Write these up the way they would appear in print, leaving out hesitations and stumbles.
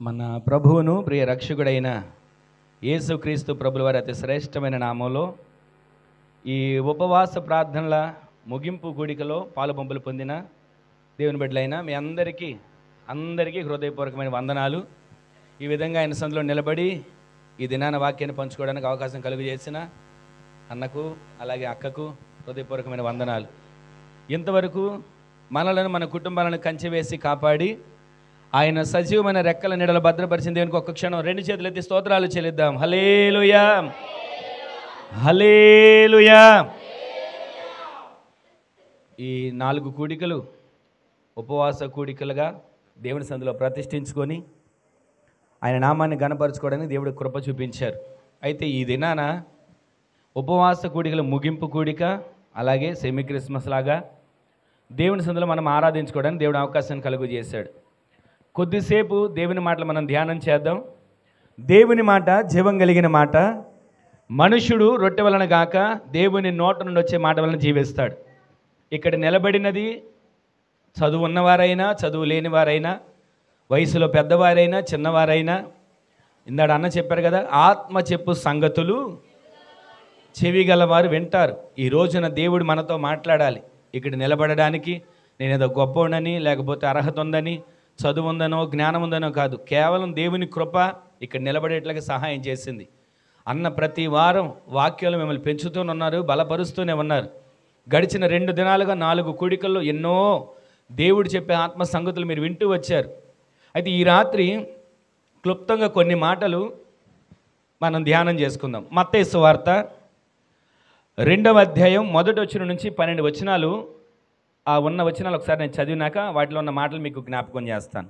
మన ప్రభువును ప్రియ రక్షకుడైన యేసుక్రీస్తు ప్రభుల వారి అతి శ్రేష్టమైన నామంలో ఈ ఉపవాస ప్రార్థనల ముగింపు కూడికలో పాలుపంపులు పొందిన దేవుని బిడ్డలైన మీ అందరికీ హృదయపూర్వకమైన వందనాలు. ఈ విధంగా ఆయన సందులో నిలబడి ఈ దినాన వాక్యాన్ని పంచుకోవడానికి అవకాశం కలుగజేసిన అన్నకు అలాగే అక్కకు హృదయపూర్వకమైన వందనాలు. ఇంతవరకు మనలను మన కుటుంబాలను కంచె వేసి కాపాడి ఆయన సజీవమైన రెక్కల నీడలో భద్రపరిచిన దేవునికి ఒక్క క్షణం రెండు చేతులు ఎత్తి స్తోత్రాలు చెల్లిద్దాం. హల్లెలూయా, హల్లెలూయా. ఈ 4 కూడికలు ఉపవాస కూడికలుగా దేవుని సందులో ప్రతిష్ఠించుకొని ఆయన నామాన్ని ఘనపరచుకోవడానికి దేవుడు కృప చూపించారు. అయితే ఈ దినాన ఉపవాస కూడికల ముగింపు కూడిక, అలాగే సెమీ క్రిస్మస్ లాగా దేవుని సందులో మనం ఆరాధించుకోవడానికి దేవుడు అవకాశాన్ని కలుగు చేశాడు. కొద్దిసేపు దేవుని మాటలు మనం ధ్యానం చేద్దాం. దేవుని మాట జీవం కలిగిన మాట. మనుషుడు రొట్టె వలన గాక దేవుని నోట నుండి వచ్చే మాట వలన జీవిస్తాడు. ఇక్కడ నిలబడినది చదువు ఉన్నవారైనా చదువు లేనివారైనా, వయసులో పెద్దవారైనా చిన్నవారైనా, ఇందాడ అన్న చెప్పారు కదా, ఆత్మ చెప్పు సంగతులు చెవి గలవారు వింటారు. ఈ రోజున దేవుడు మనతో మాట్లాడాలి. ఇక్కడ నిలబడడానికి నేనేదో గొప్పవాడని, లేకపోతే అర్హత ఉందని, చదువు ఉందనో జ్ఞానం ఉందనో కాదు, కేవలం దేవుని కృప ఇక్కడ నిలబడేట్లుగా సహాయం చేసింది. అన్న ప్రతి వారం వాక్యాలు మిమ్మల్ని పెంచుతూనే ఉన్నారు, బలపరుస్తూనే ఉన్నారు. గడిచిన 2 దినాలుగా 4 కూడికల్లో ఎన్నో దేవుడు చెప్పే ఆత్మ సంగతులు మీరు వింటూ వచ్చారు. అయితే ఈ రాత్రి క్లుప్తంగా కొన్ని మాటలు మనం ధ్యానం చేసుకుందాం. మత్తయి సువార్త 2వ అధ్యాయం 1వ వచనం నుంచి 12 వచనాలు. ఆ ఉన్న వచనాలు ఒకసారి నేను చదివినాక వాటిలో ఉన్న మాటలు మీకు జ్ఞాపకం చేస్తాను.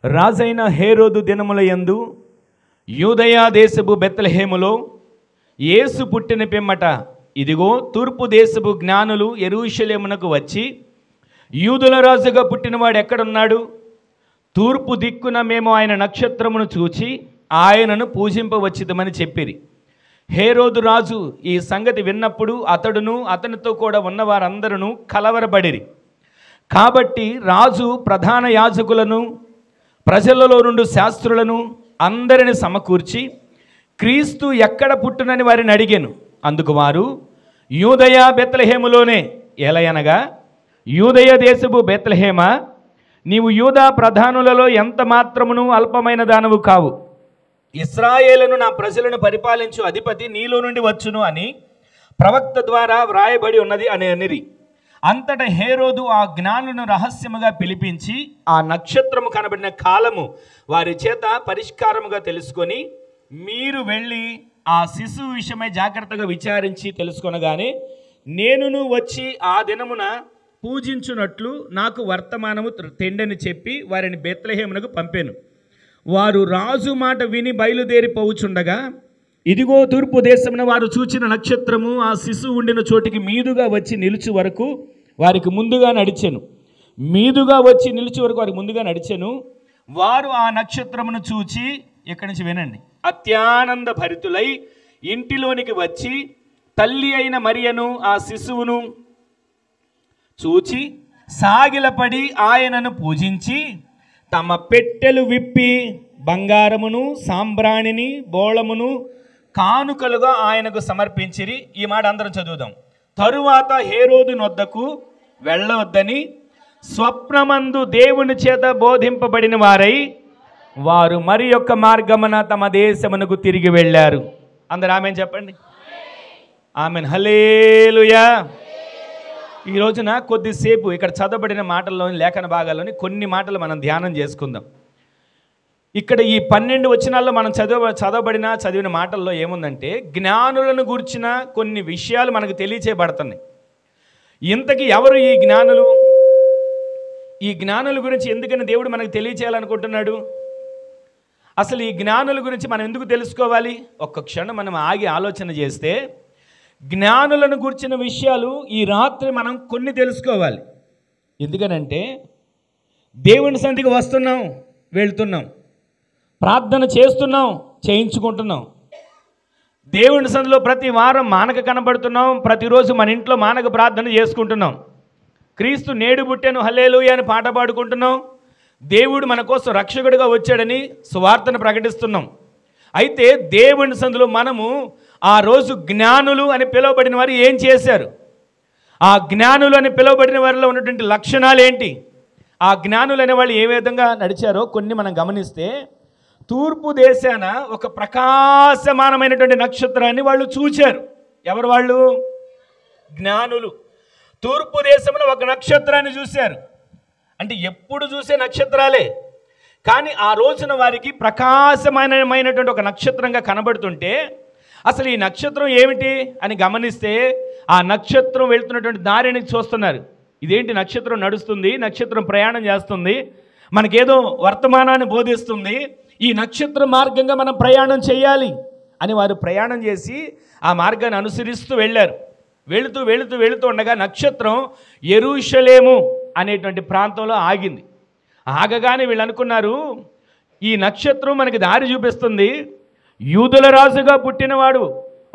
రాజైన హేరోదు దినముల యందు యూదయ దేశపు బెత్లెహేములో యేసు పుట్టిన పిమ్మట ఇదిగో తూర్పు దేశపు జ్ఞానులు యెరూషలేమునకు వచ్చి, యూదుల రాజుగా పుట్టినవాడు ఎక్కడున్నాడు? తూర్పు దిక్కున మేము ఆయన నక్షత్రమును చూచి ఆయనను పూజింపవచ్చిదమని చెప్పిరి. హేరోదు రాజు ఈ సంగతి విన్నప్పుడు అతడును అతనితో కూడా ఉన్న వారందరూ కలవరపడిరి. కాబట్టి రాజు ప్రధాన యాజకులను ప్రజలలో నుండి శాస్త్రులను అందరిని సమకూర్చి క్రీస్తు ఎక్కడ పుట్టునని వారిని అడిగాను. అందుకు వారు, యూదయ బెత్లెహేములోనే. ఎలయనగా, యూదయ దేశపు బెత్లెహేమా, నీవు యూదా ప్రధానులలో ఎంత మాత్రమును అల్పమైన దానవు కావు. ఇశ్రాయేలును నా ప్రజలను పరిపాలించు అధిపతి నీలో నుండి వచ్చును అని ప్రవక్త ద్వారా వ్రాయబడి ఉన్నది అని అనిరి. అంతటా హేరోదు ఆ జ్ఞానులను రహస్యముగా పిలిపించి ఆ నక్షత్రము కనబడిన కాలము వారి చేత పరిష్కారముగా తెలుసుకొని, మీరు వెళ్ళి ఆ శిశువు విషయమై జాగ్రత్తగా విచారించి తెలుసుకొనగానే నేనును వచ్చి ఆ దినమున పూజించున్నట్లు నాకు వర్తమానము తెండని చెప్పి వారిని బెత్లెహేమునకు పంపాను. వారు రాజు మాట విని బయలుదేరి పోవుచుండగా ఇదిగో తూర్పు దేశమున వారు చూచిన నక్షత్రము ఆ శిశువు ఉండిన చోటికి మీదుగా వచ్చి నిలుచు వరకు వారికి ముందుగా నడిచెను. మీదుగా వచ్చి నిలిచి వరకు వారికి ముందుగా నడిచెను. వారు ఆ నక్షత్రమును చూచి, ఇక్కడి నుంచి వినండి, అత్యానంద భరితులై ఇంటిలోనికి వచ్చి తల్లి అయిన మరియను ఆ శిశువును చూచి సాగిలపడి ఆయనను పూజించి తమ పెట్టెలు విప్పి బంగారమును సాంబ్రాణిని బోళమును కానుకలుగా ఆయనకు సమర్పించిరి. ఈ మాట అందరం చదువుదాం. తరువాత హేరోదు నొద్దకు వెళ్ళవద్దని స్వప్నమందు దేవుని చేత బోధింపబడిన వారై వారు మరి యొక్క మార్గమున తమ దేశమునకు తిరిగి వెళ్ళారు. అందరు ఆమెన్ చెప్పండి. ఆమెన్. హల్లెలూయా. ఈ రోజున కొద్దిసేపు ఇక్కడ చదవబడిన మాటల్లోని లేఖన భాగాల్లోని కొన్ని మాటలు మనం ధ్యానం చేసుకుందాం. ఇక్కడ ఈ 12 వచనాల్లో మనం చదివిన మాటల్లో ఏముందంటే, జ్ఞానులను గూర్చిన కొన్ని విషయాలు మనకు తెలియచేయబడుతున్నాయి. ఇంతకీ ఎవరు ఈ జ్ఞానులు? ఈ జ్ఞానుల గురించి ఎందుకని దేవుడు మనకు తెలియచేయాలనుకుంటున్నాడు? అసలు ఈ జ్ఞానుల గురించి మనం ఎందుకు తెలుసుకోవాలి? ఒక్క క్షణం మనం ఆగి ఆలోచన చేస్తే జ్ఞానులను గురించిన విషయాలు ఈ రాత్రి మనం కొన్ని తెలుసుకోవాలి. ఎందుకనంటే దేవుని సన్నిధికి వస్తున్నాం, వెళ్తున్నాం, ప్రార్థన చేస్తున్నాం, చేయించుకుంటున్నాం. దేవుని సన్నిధిలో ప్రతి వారం మానక కనబడుతున్నాం, ప్రతిరోజు మన ఇంట్లో మానక ప్రార్థన చేసుకుంటున్నాం. క్రీస్తు నేడు పుట్టెను హల్లెలూయా అని పాట పాడుకుంటున్నాం. దేవుడు మన కోసం రక్షకుడిగా వచ్చాడని సువార్తను ప్రకటిస్తున్నాం. అయితే దేవుని సందులో మనము ఆ రోజు జ్ఞానులు అని పిలువబడిన వారు ఏం చేశారు? ఆ జ్ఞానులు అని పిలువబడిన వారిలో ఉన్నటువంటి లక్షణాలు ఏంటి? ఆ జ్ఞానులు అనే వాళ్ళు ఏ విధంగా నడిచారో కొన్ని మనం గమనిస్తే, తూర్పు దేశాన ఒక ప్రకాశమానమైనటువంటి నక్షత్రాన్ని వాళ్ళు చూశారు. ఎవరు వాళ్ళు? జ్ఞానులు. తూర్పు దేశంలో ఒక నక్షత్రాన్ని చూశారు. అంటే ఎప్పుడు చూసే నక్షత్రాలే, కానీ ఆ రోజున వారికి ప్రకాశమైనటువంటి ఒక నక్షత్రంగా కనబడుతుంటే, అసలు ఈ నక్షత్రం ఏమిటి అని గమనిస్తే ఆ నక్షత్రం వెళ్తున్నటువంటి దారిని చూస్తున్నారు. ఇదేంటి, నక్షత్రం నడుస్తుంది, నక్షత్రం ప్రయాణం చేస్తుంది, మనకేదో వర్తమానాన్ని బోధిస్తుంది, ఈ నక్షత్ర మార్గంగా మనం ప్రయాణం చేయాలి అని వారు ప్రయాణం చేసి ఆ మార్గాన్ని అనుసరిస్తూ వెళ్ళారు. వెళుతూ వెళుతూ వెళుతూ ఉండగా నక్షత్రం యెరూషలేము అనేటువంటి ప్రాంతంలో ఆగింది. ఆగగానే వీళ్ళు అనుకున్నారు, ఈ నక్షత్రం మనకి దారి చూపిస్తుంది, యూదుల రాజుగా పుట్టినవాడు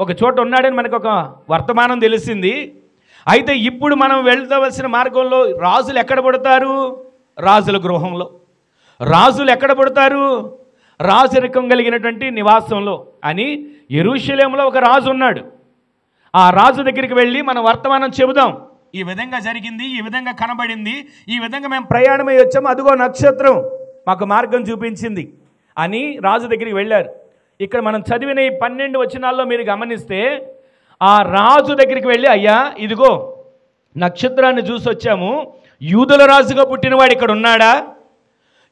ఒక చోట ఉన్నాడని మనకు ఒక వర్తమానం తెలిసింది. అయితే ఇప్పుడు మనం వెళ్ళవలసిన మార్గంలో రాజులు ఎక్కడ పుడతారు? రాజుల గృహంలో. రాజులు ఎక్కడ పుడతారు? రాజరికం కలిగినటువంటి నివాసంలో అని యెరూషలేములో ఒక రాజు ఉన్నాడు. ఆ రాజు దగ్గరికి వెళ్ళి మనం వర్తమానం చెబుదాం, ఈ విధంగా జరిగింది, ఈ విధంగా కనబడింది, ఈ విధంగా మేము ప్రయాణమై వచ్చాము, అదిగో నక్షత్రం మాకు మార్గం చూపించింది అని రాజు దగ్గరికి వెళ్ళారు. ఇక్కడ మనం చదివిన ఈ 12 వచనాల్లో మీరు గమనిస్తే, ఆ రాజు దగ్గరికి వెళ్ళి, అయ్యా ఇదిగో నక్షత్రాన్ని చూసి వచ్చాము, యూదుల రాజుగా పుట్టినవాడు ఇక్కడ ఉన్నాడా,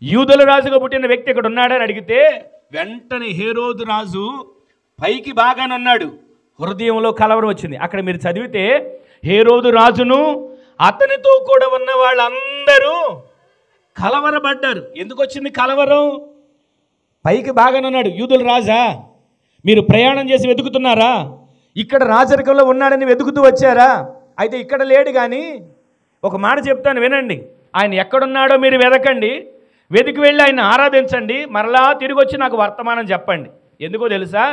యూదుల రాజుగా పుట్టిన వ్యక్తి ఇక్కడ ఉన్నాడా అని అడిగితే, వెంటనే హేరోదు రాజు పైకి బాగానే ఉన్నాడు, హృదయంలో కలవరం వచ్చింది. అక్కడ మీరు చదివితే హేరోదు రాజును అతనితో కూడా ఉన్న వాళ్ళందరూ కలవరపడ్డారు. ఎందుకు వచ్చింది కలవరం? పైకి బాగానే ఉన్నాడు, యూదుల రాజా, మీరు ప్రయాణం చేసి వెతుకుతున్నారా? ఇక్కడ రాజరికంలో ఉన్నాడని వెతుకుతూ వచ్చారా? అయితే ఇక్కడ లేడు, కానీ ఒక మాట చెప్తాను వినండి, ఆయన ఎక్కడున్నాడో మీరు వెతకండి, వెతికి వెళ్ళి ఆయన ఆరాధించండి, మరలా తిరిగి వచ్చి నాకు వర్తమానం చెప్పండి. ఎందుకో తెలుసా?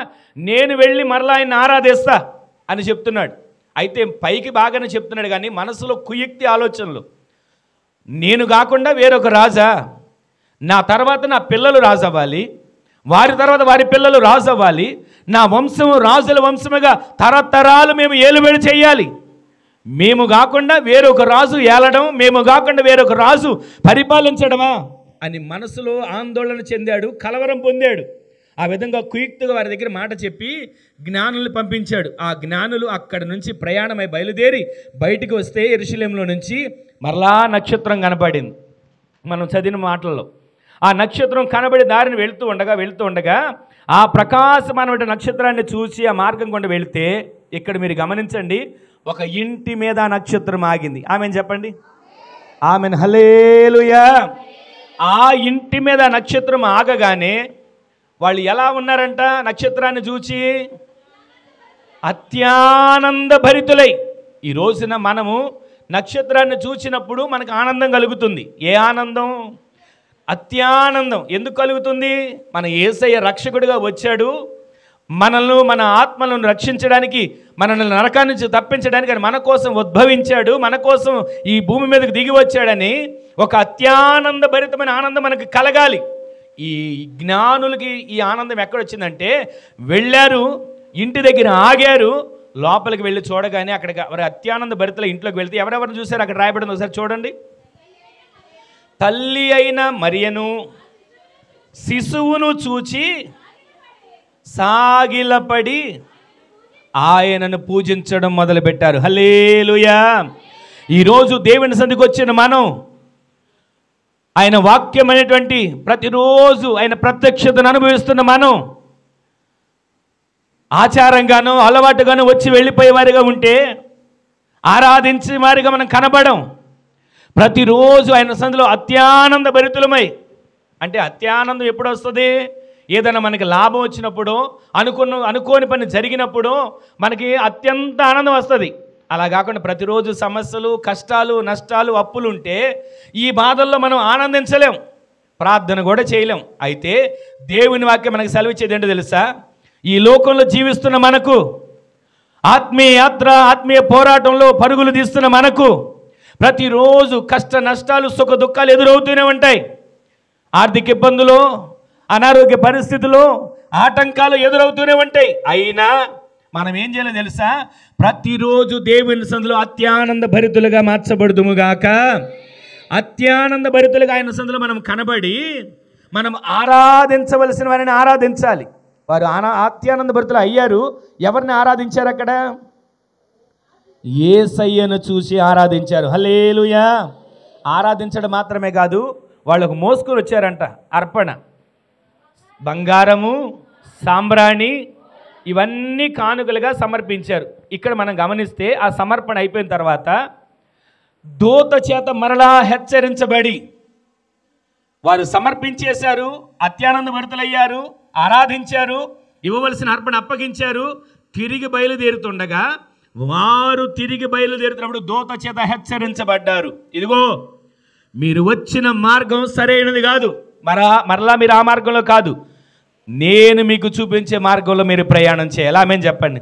నేను వెళ్ళి మరలా ఆయన ఆరాధిస్తా అని చెప్తున్నాడు. అయితే పైకి బాగానే చెప్తున్నాడు, కానీ మనసులో కుయుక్తి ఆలోచనలు, నేను కాకుండా వేరొక రాజా, నా తర్వాత నా పిల్లలు రాజు అవ్వాలి, వారి తర్వాత వారి పిల్లలు రాజు అవ్వాలి, నా వంశం రాజుల వంశముగా తరతరాలు మేము ఏలుబడి చేయాలి, మేము కాకుండా వేరొక రాజు ఏలడం, మేము కాకుండా వేరొక రాజు పరిపాలించడమా అని మనసులో ఆందోళన చెందాడు, కలవరం పొందాడు. ఆ విధంగా కుయుక్తిగా వారి దగ్గర మాట చెప్పి జ్ఞానులు పంపించాడు. ఆ జ్ఞానులు అక్కడి నుంచి ప్రయాణమై బయలుదేరి బయటికి వస్తే యెరూషలేములో నుంచి మరలా నక్షత్రం కనపడింది. మనం చదివిన మాటల్లో ఆ నక్షత్రం కనబడి దారిని వెళుతూ ఉండగా ఆ ప్రకాశమానమైన నక్షత్రాన్ని చూసి ఆ మార్గం గుండా వెళితే, ఇక్కడ మీరు గమనించండి, ఒక ఇంటి మీద ఆ నక్షత్రం ఆగింది. ఆమెను చెప్పండి, ఆమెన్, హల్లెలూయా. ఆ ఇంటి మీద నక్షత్రం ఆగగానే వాళ్ళు ఎలా ఉన్నారంట? నక్షత్రాన్ని చూచి అత్యానంద భరితులై. ఈ రోజున మనము నక్షత్రాన్ని చూసినప్పుడు మనకు ఆనందం కలుగుతుంది. ఏ ఆనందం? అత్యానందం. ఎందుకు కలుగుతుంది? మన యేసయ్య రక్షకుడిగా వచ్చాడు, మనల్ని, మన ఆత్మలను రక్షించడానికి, మనల్ని నరకాన్ని నుంచి తప్పించడానికి ఆయన మన కోసం ఉద్భవించాడు, మన కోసం ఈ భూమి మీదకి దిగి వచ్చాడని ఒక అత్యానంద భరితమైన ఆనందం మనకు కలగాలి. ఈ జ్ఞానులకి ఈ ఆనందం ఎక్కడొచ్చిందంటే, వెళ్ళారు, ఇంటి దగ్గర ఆగారు, లోపలికి వెళ్ళి చూడగానే అక్కడికి వారి అత్యానంద భరితల ఇంట్లోకి వెళ్తే ఎవరెవరిని చూశారు? అక్కడ రాయబడింది, ఒకసారి చూడండి. తల్లి అయిన మరియను శిశువును చూచి సాగిలపడి ఆయనను పూజించడం మొదలుపెట్టారు. హల్లెలూయా. ఈరోజు దేవుని సన్నిధికి వచ్చిన మనం, ఆయన వాక్యం అనేటువంటి ప్రతిరోజు ఆయన ప్రత్యక్షతను అనుభవిస్తున్న మనం ఆచారంగానో అలవాటుగానో వచ్చి వెళ్ళిపోయేవారిగా ఉంటే ఆరాధించే వారిగా మనం కనబడం. ప్రతిరోజు ఆయన సన్నిధిలో అత్యానంద భరితులమై, అంటే అత్యానందం ఎప్పుడు వస్తుంది? ఏదైనా మనకి లాభం వచ్చినప్పుడు, అనుకోని పని జరిగినప్పుడు మనకి అత్యంత ఆనందం వస్తుంది. అలా కాకుండా ప్రతిరోజు సమస్యలు, కష్టాలు, నష్టాలు, అప్పులు ఉంటే ఈ బాధల్లో మనం ఆనందించలేం, ప్రార్థన కూడా చేయలేం. అయితే దేవుని వాక్యం మనకి సెలవిచ్చేది ఏంటో తెలుసా? ఈ లోకంలో జీవిస్తున్న మనకు, ఆత్మీయ యాత్ర, ఆత్మీయ పోరాటంలో పరుగులు తీస్తున్న మనకు ప్రతిరోజు కష్ట నష్టాలు, సుఖ దుఃఖాలు ఎదురవుతూనే ఉంటాయి. ఆర్థిక ఇబ్బందులు, అనారోగ్య పరిస్థితులు, ఆటంకాలు ఎదురవుతూనే ఉంటాయి. అయినా మనం ఏం చేయాలో తెలుసా? ప్రతిరోజు దేవుని సన్నిధిలో అత్యానంద భరితులుగా మార్చబడుదుముగాక. అత్యానంద భరితులుగా ఆయన సన్నిధిలో మనం కనబడి మనం ఆరాధించవలసిన వారిని ఆరాధించాలి. వారు అత్యానంద భరితులు అయ్యారు. ఎవరిని ఆరాధించారు? అక్కడ యేసయ్యను చూసి ఆరాధించారు. హల్లెలూయా. ఆరాధించడం మాత్రమే కాదు, వాళ్ళకు మోసుకొని వచ్చారంట అర్పణ. బంగారము, సాంబ్రాణి ఇవన్నీ కానుకలుగా సమర్పించారు. ఇక్కడ మనం గమనిస్తే ఆ సమర్పణ అయిపోయిన తర్వాత దూత చేత మరలా హెచ్చరించబడి వారు సమర్పించేశారు, అత్యానంద భరితులయ్యారు, ఆరాధించారు, ఇవ్వవలసిన అర్పణ అప్పగించారు. తిరిగి బయలుదేరుతుండగా వారు తిరిగి బయలుదేరుతున్నప్పుడు దూత చేత హెచ్చరించబడ్డారు. ఇదిగో మీరు వచ్చిన మార్గం సరైనది కాదు, మరలా మీరు ఆ మార్గంలో కాదు, నేను మీకు చూపించే మార్గంలో మీరు ప్రయాణం చేయాలి. ఆమేన్ చెప్పండి.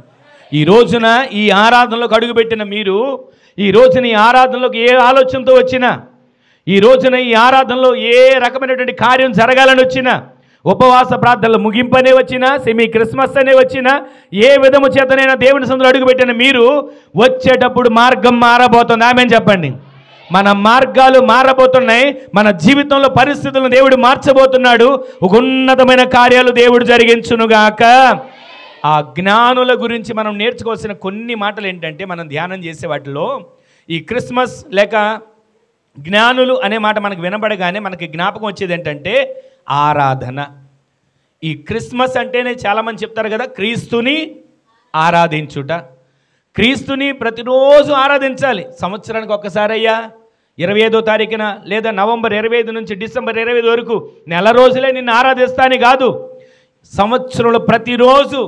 ఈ రోజున ఈ ఆరాధనలోకి అడుగుపెట్టిన మీరు, ఈ రోజున ఈ ఆరాధనలోకి ఏ ఆలోచనతో వచ్చినా, ఈ రోజున ఈ ఆరాధనలో ఏ రకమైనటువంటి కార్యం జరగాలని వచ్చినా, ఉపవాస ప్రార్థనలు ముగింపనే వచ్చినా, సెమీ క్రిస్మస్ అనే వచ్చినా, ఏ విధము చేతనైనా దేవుని సన్నిధిలో అడుగుపెట్టిన మీరు వచ్చేటప్పుడు మార్గం మారబోతుంది. ఆమేన్ చెప్పండి. మన మార్గాలు మారబోతున్నాయి. మన జీవితంలో పరిస్థితులను దేవుడు మార్చబోతున్నాడు. ఒక ఉన్నతమైన కార్యాలు దేవుడు జరిగించునుగాక. ఆ జ్ఞానుల గురించి మనం నేర్చుకోవాల్సిన కొన్ని మాటలు ఏంటంటే, మనం ధ్యానం చేసే వాటిలో ఈ క్రిస్మస్ లేక జ్ఞానులు అనే మాట మనకు వినబడగానే మనకి జ్ఞాపకం వచ్చేది ఏంటంటే ఆరాధన. ఈ క్రిస్మస్ అంటేనే చాలామంది చెప్తారు కదా, క్రీస్తుని ఆరాధించుట. క్రీస్తుని ప్రతిరోజు ఆరాధించాలి. సంవత్సరానికి ఒక్కసారి అయ్యా 25వ తారీఖున లేదా నవంబర్ 25 నుంచి డిసెంబర్ 25 వరకు నెల రోజులే నిన్ను ఆరాధిస్తాని కాదు. సంవత్సరంలో ప్రతిరోజు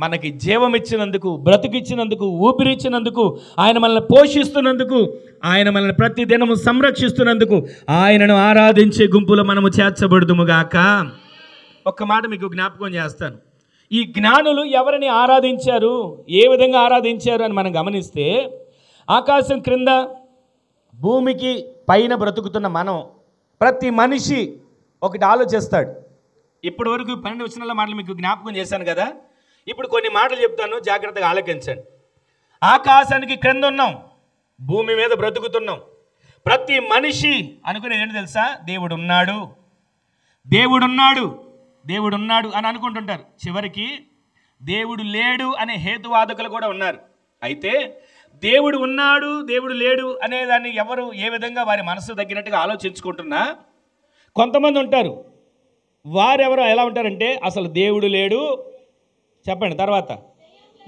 మనకి జీవం ఇచ్చినందుకు, బ్రతుకిచ్చినందుకు, ఊపిరిచ్చినందుకు, ఆయన మనల్ని పోషిస్తున్నందుకు, ఆయన మనల్ని ప్రతి దినము సంరక్షిస్తున్నందుకు ఆయనను ఆరాధించే గుంపులో మనము చేర్చబడుదుముగాక. ఒక్క మాట మీకు జ్ఞాపకం చేస్తాను. ఈ జ్ఞానులు ఎవరిని ఆరాధించారు, ఏ విధంగా ఆరాధించారు అని మనం గమనిస్తే, ఆకాశం క్రింద భూమికి పైన బ్రతుకుతున్న మనం, ప్రతి మనిషి ఒకటి ఆలోచిస్తాడు. ఇప్పటి వరకు 12 వచనాల మాటలు మీకు జ్ఞాపకం చేశాను కదా. ఇప్పుడు కొన్ని మాటలు చెప్తాను, జాగ్రత్తగా ఆలకించండి. ఆకాశానికి క్రింద ఉన్నాం, భూమి మీద బ్రతుకుతున్నాం. ప్రతి మనిషి అనుకునేది ఏంటి తెలుసా? దేవుడు ఉన్నాడు, దేవుడు ఉన్నాడు, దేవుడు ఉన్నాడు అని అనుకుంటుంటారు. చివరికి దేవుడు లేడు అనే హేతువాదకులు కూడా ఉన్నారు. అయితే దేవుడు ఉన్నాడు, దేవుడు లేడు అనేదాన్ని ఎవరు ఏ విధంగా వారి మనసు తగ్గినట్టుగా ఆలోచించుకుంటున్నా కొంతమంది ఉంటారు. వారెవరో ఎలా ఉంటారంటే, అసలు దేవుడు లేడు చెప్పండి, తర్వాత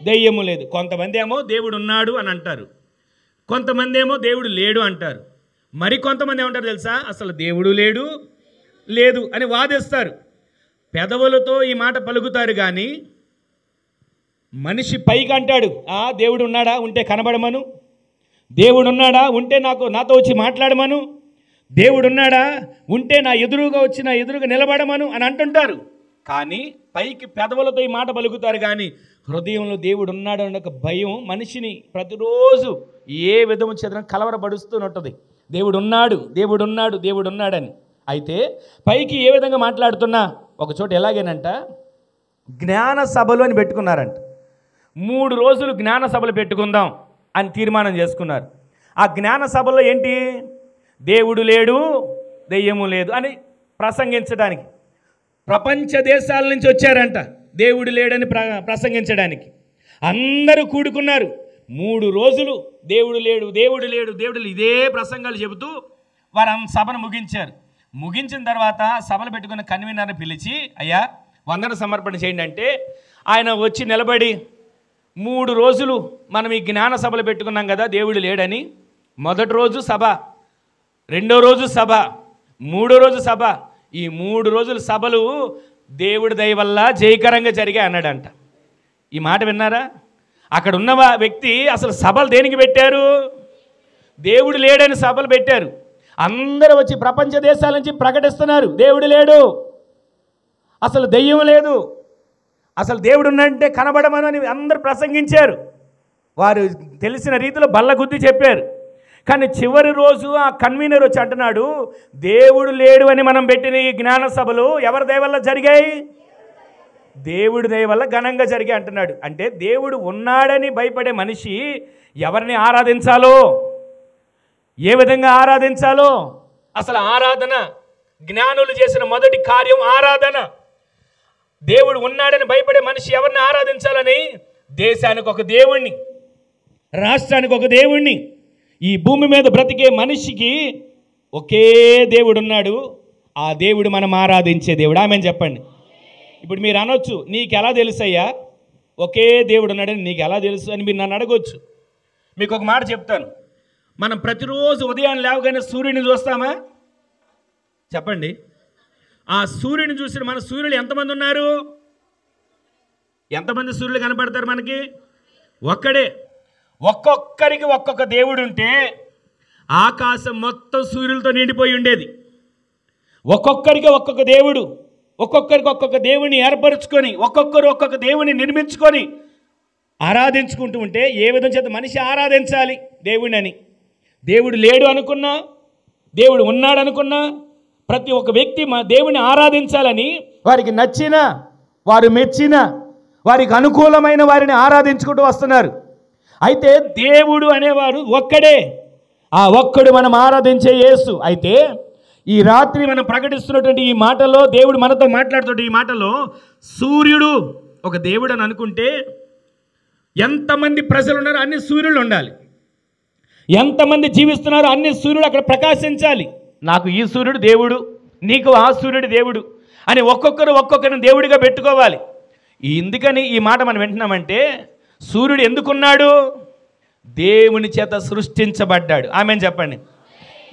దెయ్యము లేదు. కొంతమంది ఏమో దేవుడు ఉన్నాడు అని అంటారు, కొంతమంది ఏమో దేవుడు లేడు అంటారు. మరి కొంతమంది ఏమంటారు తెలుసా? అసలు దేవుడు లేడు, లేదు అని వాదిస్తారు. పెదవులతో ఈ మాట పలుకుతారు కానీ మనిషి పైకి అంటాడు, దేవుడు ఉన్నాడా, ఉంటే కనబడమను. దేవుడు ఉన్నాడా, ఉంటే నాతో వచ్చి మాట్లాడమను. దేవుడు ఉన్నాడా, ఉంటే నా ఎదురుగా నిలబడమను అని అంటుంటారు. కానీ పైకి పెదవులతో ఈ మాట పలుకుతారు కానీ హృదయంలో దేవుడు ఉన్నాడు అనే ఒక భయం మనిషిని ప్రతిరోజు ఏ విధము చేత కలవరపడుస్తూనే దేవుడు ఉన్నాడు, దేవుడు ఉన్నాడు, దేవుడు ఉన్నాడని. అయితే పైకి ఏ విధంగా మాట్లాడుతున్నా ఒక చోట ఎలాగేనంట, జ్ఞాన సభలు అని పెట్టుకున్నారంట. 3 రోజులు జ్ఞాన సభలు పెట్టుకుందాం అని తీర్మానం చేసుకున్నారు. ఆ జ్ఞాన సభలో ఏంటి? దేవుడు లేడు, దెయ్యము లేదు అని ప్రసంగించడానికి ప్రపంచ దేశాల నుంచి వచ్చారంట దేవుడు లేడని ప్రసంగించడానికి. అందరూ కూడుకున్నారు. 3 రోజులు దేవుడు లేడు, దేవుడు లేడు, దేవుడు ఇదే ప్రసంగాలు చెబుతూ వారు సభను ముగించారు. ముగించిన తర్వాత సభలు పెట్టుకున్న కన్వీనర్ని పిలిచి, అయ్యా వందన సమర్పణ చేయండి అంటే ఆయన వచ్చి నిలబడి, 3 రోజులు మనం ఈ జ్ఞాన సభలు పెట్టుకున్నాం కదా దేవుడు లేడని. మొదటి రోజు సభ, రెండో రోజు సభ, మూడో రోజు సభ. ఈ 3 రోజుల సభలు దేవుడి దయ వల్ల జయకరంగా జరిగాయి అన్నాడంట. ఈ మాట విన్నారా? అక్కడ ఉన్న వ్యక్తి అసలు సభలు దేనికి పెట్టారు? దేవుడు లేడని సభలు పెట్టారు. అందరూ వచ్చి ప్రపంచ దేశాల నుంచి ప్రకటిస్తున్నారు, దేవుడు లేడు, అసలు దెయ్యం లేదు, అసలు దేవుడు ఉన్నంటే కనబడమని అందరూ ప్రసంగించారు. వారు తెలిసిన రీతిలో బల్లగుద్ది చెప్పారు. కానీ చివరి రోజు ఆ కన్వీనర్ వచ్చి అంటున్నాడు, దేవుడు లేడు అని మనం పెట్టిన ఈ జ్ఞాన సభలు ఎవరి దయ వల్ల జరిగాయి? దేవుడి దయ వల్ల ఘనంగా జరిగాయి అంటున్నాడు. అంటే దేవుడు ఉన్నాడని భయపడే మనిషి ఎవరిని ఆరాధించాలో, ఏ విధంగా ఆరాధించాలో, అసలు ఆరాధన, జ్ఞానులు చేసిన మొదటి కార్యం ఆరాధన. దేవుడు ఉన్నాడని భయపడే మనిషి ఎవరిని ఆరాధించాలని, దేశానికి ఒక దేవుణ్ణి, రాష్ట్రానికి ఒక దేవుణ్ణి, ఈ భూమి మీద బ్రతికే మనిషికి ఒకే దేవుడు ఉన్నాడు. ఆ దేవుడు మనం ఆరాధించే దేవుడు. ఆమెను చెప్పండి. ఇప్పుడు మీరు అనొచ్చు, నీకు ఎలా తెలుసయ్యా ఒకే దేవుడు ఉన్నాడని నీకు ఎలా తెలుసు అని మీరు నన్ను అడగొచ్చు. మీకు ఒక మాట చెప్తాను. మనం ప్రతిరోజు ఉదయాన్ని లేవగానే సూర్యుని చూస్తామా? చెప్పండి. ఆ సూర్యుని చూసిన మన సూర్యులు ఎంతమంది ఉన్నారు? ఎంతమంది సూర్యులు కనపడతారు మనకి? ఒక్కడే. ఒక్కొక్కరికి ఒక్కొక్క దేవుడు ఉంటే ఆకాశం మొత్తం సూర్యులతో నిండిపోయి ఉండేది. ఒక్కొక్కరికి ఒక్కొక్క దేవుడు, ఒక్కొక్కరికి ఒక్కొక్క దేవుని ఏర్పరచుకొని, ఒక్కొక్కరు ఒక్కొక్క దేవుని నిర్మించుకొని ఆరాధించుకుంటూ ఉంటే ఏ విధంగా చేత మనిషి ఆరాధించాలి దేవుడిని అని? దేవుడు లేడు అనుకున్నా, దేవుడు ఉన్నాడు అనుకున్నా, ప్రతి ఒక్క వ్యక్తి మా దేవుని ఆరాధించాలని వారికి నచ్చిన, వారు మెచ్చిన, వారికి అనుకూలమైన వారిని ఆరాధించుకుంటూ వస్తున్నారు. అయితే దేవుడు అనేవారు ఒక్కడే. ఆ ఒక్కడు మనం ఆరాధించే యేసు. అయితే ఈ రాత్రి మనం ప్రకటిస్తున్నటువంటి ఈ మాటలో, దేవుడు మనతో మాట్లాడుతుంటే ఈ మాటలో సూర్యుడు ఒక దేవుడు అని అనుకుంటే ఎంతమంది ప్రజలు ఉన్నారో అన్ని సూర్యులు ఉండాలి. ఎంతమంది జీవిస్తున్నారో అన్ని సూర్యుడు అక్కడ ప్రకాశించాలి. నాకు ఈ సూర్యుడు దేవుడు, నీకు ఆ సూర్యుడు దేవుడు అని ఒక్కొక్కరు ఒక్కొక్కరిని దేవుడిగా పెట్టుకోవాలి. ఎందుకని ఈ మాట మనం వింటున్నామంటే, సూర్యుడు ఎందుకున్నాడు? దేవుని చేత సృష్టించబడ్డాడు. ఆమెను చెప్పండి.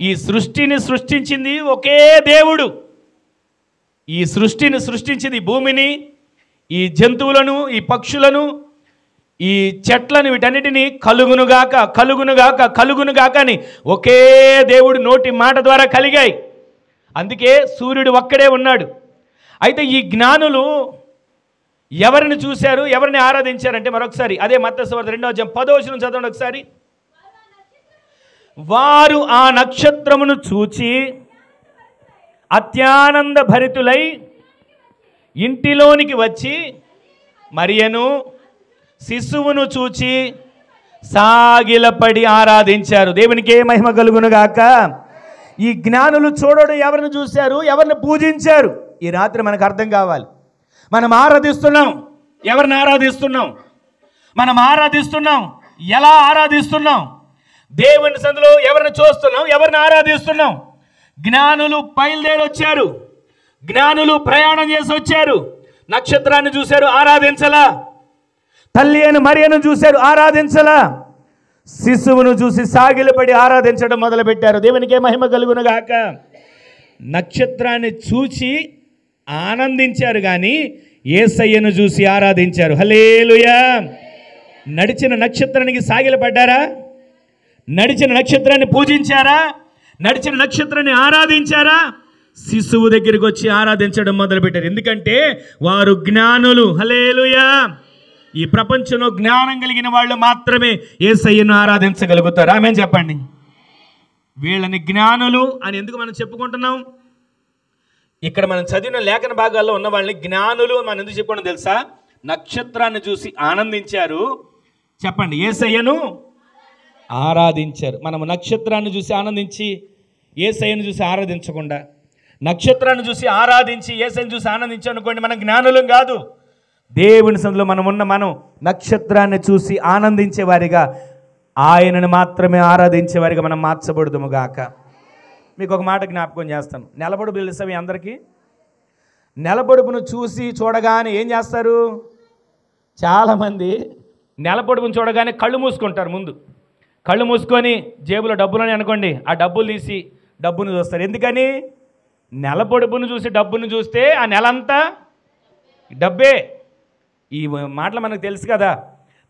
ఈ సృష్టిని సృష్టించింది ఒకే దేవుడు. ఈ సృష్టిని సృష్టించింది భూమిని, ఈ జంతువులను, ఈ పక్షులను, ఈ చెట్లను, వీటన్నిటినీ కలుగునుగాక కలుగునుగాక కలుగునుగాక అని ఒకే దేవుడు నోటి మాట ద్వారా కలిగాయి. అందుకే సూర్యుడు ఒక్కడే ఉన్నాడు. అయితే ఈ జ్ఞానులు ఎవరిని చూశారు, ఎవరిని ఆరాధించారంటే మరొకసారి అదే మత్తయి సువార్త 2వ అధ్యాయం 10వ వచనం చదవండి ఒకసారి. వారు ఆ నక్షత్రమును చూచి అత్యానంద భరితులై ఇంటిలోనికి వచ్చి మరియను శిశువును చూచి సాగిలపడి ఆరాధించారు. దేవునికి ఏ మహిమ కలుగునుగాక. ఈ జ్ఞానులు చూడడం ఎవరిని చూశారు, ఎవరిని పూజించారు? ఈ రాత్రి మనకు అర్థం కావాలి. మనం ఆరాధిస్తున్నాం, ఎవరిని ఆరాధిస్తున్నాం? మనం ఆరాధిస్తున్నాం, ఎలా ఆరాధిస్తున్నాం? దేవుని సందులో ఎవరిని చూస్తున్నాం, ఎవరిని ఆరాధిస్తున్నాం? జ్ఞానులు బయలుదేరి వచ్చారు, జ్ఞానులు ప్రయాణం చేసి వచ్చారు. నక్షత్రాన్ని చూశారు, ఆరాధించలా. తల్లి అని మరియను చూశారు, ఆరాధించలా. శిశువును చూసి సాగిలపడి ఆరాధించడం మొదలుపెట్టారు. దేవునికే మహిమ కలుగునుగాక. నక్షత్రాన్ని చూసి ఆనందించారు కానీ యేసయ్యను చూసి ఆరాధించారు. హల్లెలూయా. నడిచిన నక్షత్రానికి సాగిలపడ్డారా? నడిచిన నక్షత్రాన్ని పూజించారా? నడిచిన నక్షత్రాన్ని ఆరాధించారా? శిశువు దగ్గరికి వచ్చి ఆరాధించడం మొదలుపెట్టారు. ఎందుకంటే వారు జ్ఞానులు. హల్లెలూయా. ఈ ప్రపంచంలో జ్ఞానం కలిగిన వాళ్ళు మాత్రమే యేసయ్యను ఆరాధించగలుగుతారు. ఆమేన్ చెప్పండి. వీళ్ళని జ్ఞానులు అని ఎందుకు మనం చెప్పుకుంటున్నాం? ఇక్కడ మనం చదివిన లేఖన భాగాల్లో ఉన్న వాళ్ళని జ్ఞానులు మనం ఎందుకు చెప్పుకోవడం తెలుసా? నక్షత్రాన్ని చూసి ఆనందించారు. చెప్పండి, యేసయ్యను ఆరాధించారు. మనము నక్షత్రాన్ని చూసి ఆనందించి యేసయ్యను చూసి ఆరాధించకుండా, నక్షత్రాన్ని చూసి ఆరాధించి యేసయ్యను చూసి ఆనందించామనుకోండి, మనం జ్ఞానులం కాదు. దేవుని సందులో మనం నక్షత్రాన్ని చూసి ఆనందించేవారిగా, ఆయనను మాత్రమే ఆరాధించేవారిగా మనం మార్చబడుదుము గాక. మీకు ఒక మాట జ్ఞాపకం చేస్తాను. నెలబొడుపు తెలుసా మీ అందరికీ? నెలబొడుపును చూడగానే ఏం చేస్తారు? చాలామంది నెలబొడుపును చూడగానే కళ్ళు మూసుకుంటారు. ముందు కళ్ళు మూసుకొని జేబులో డబ్బులని అనుకోండి, ఆ డబ్బులు తీసి డబ్బును చూస్తారు. ఎందుకని? నెలబొడుపును చూసి డబ్బును చూస్తే ఆ నెలంతా డబ్బే. ఈ మాటలు మనకు తెలుసు కదా.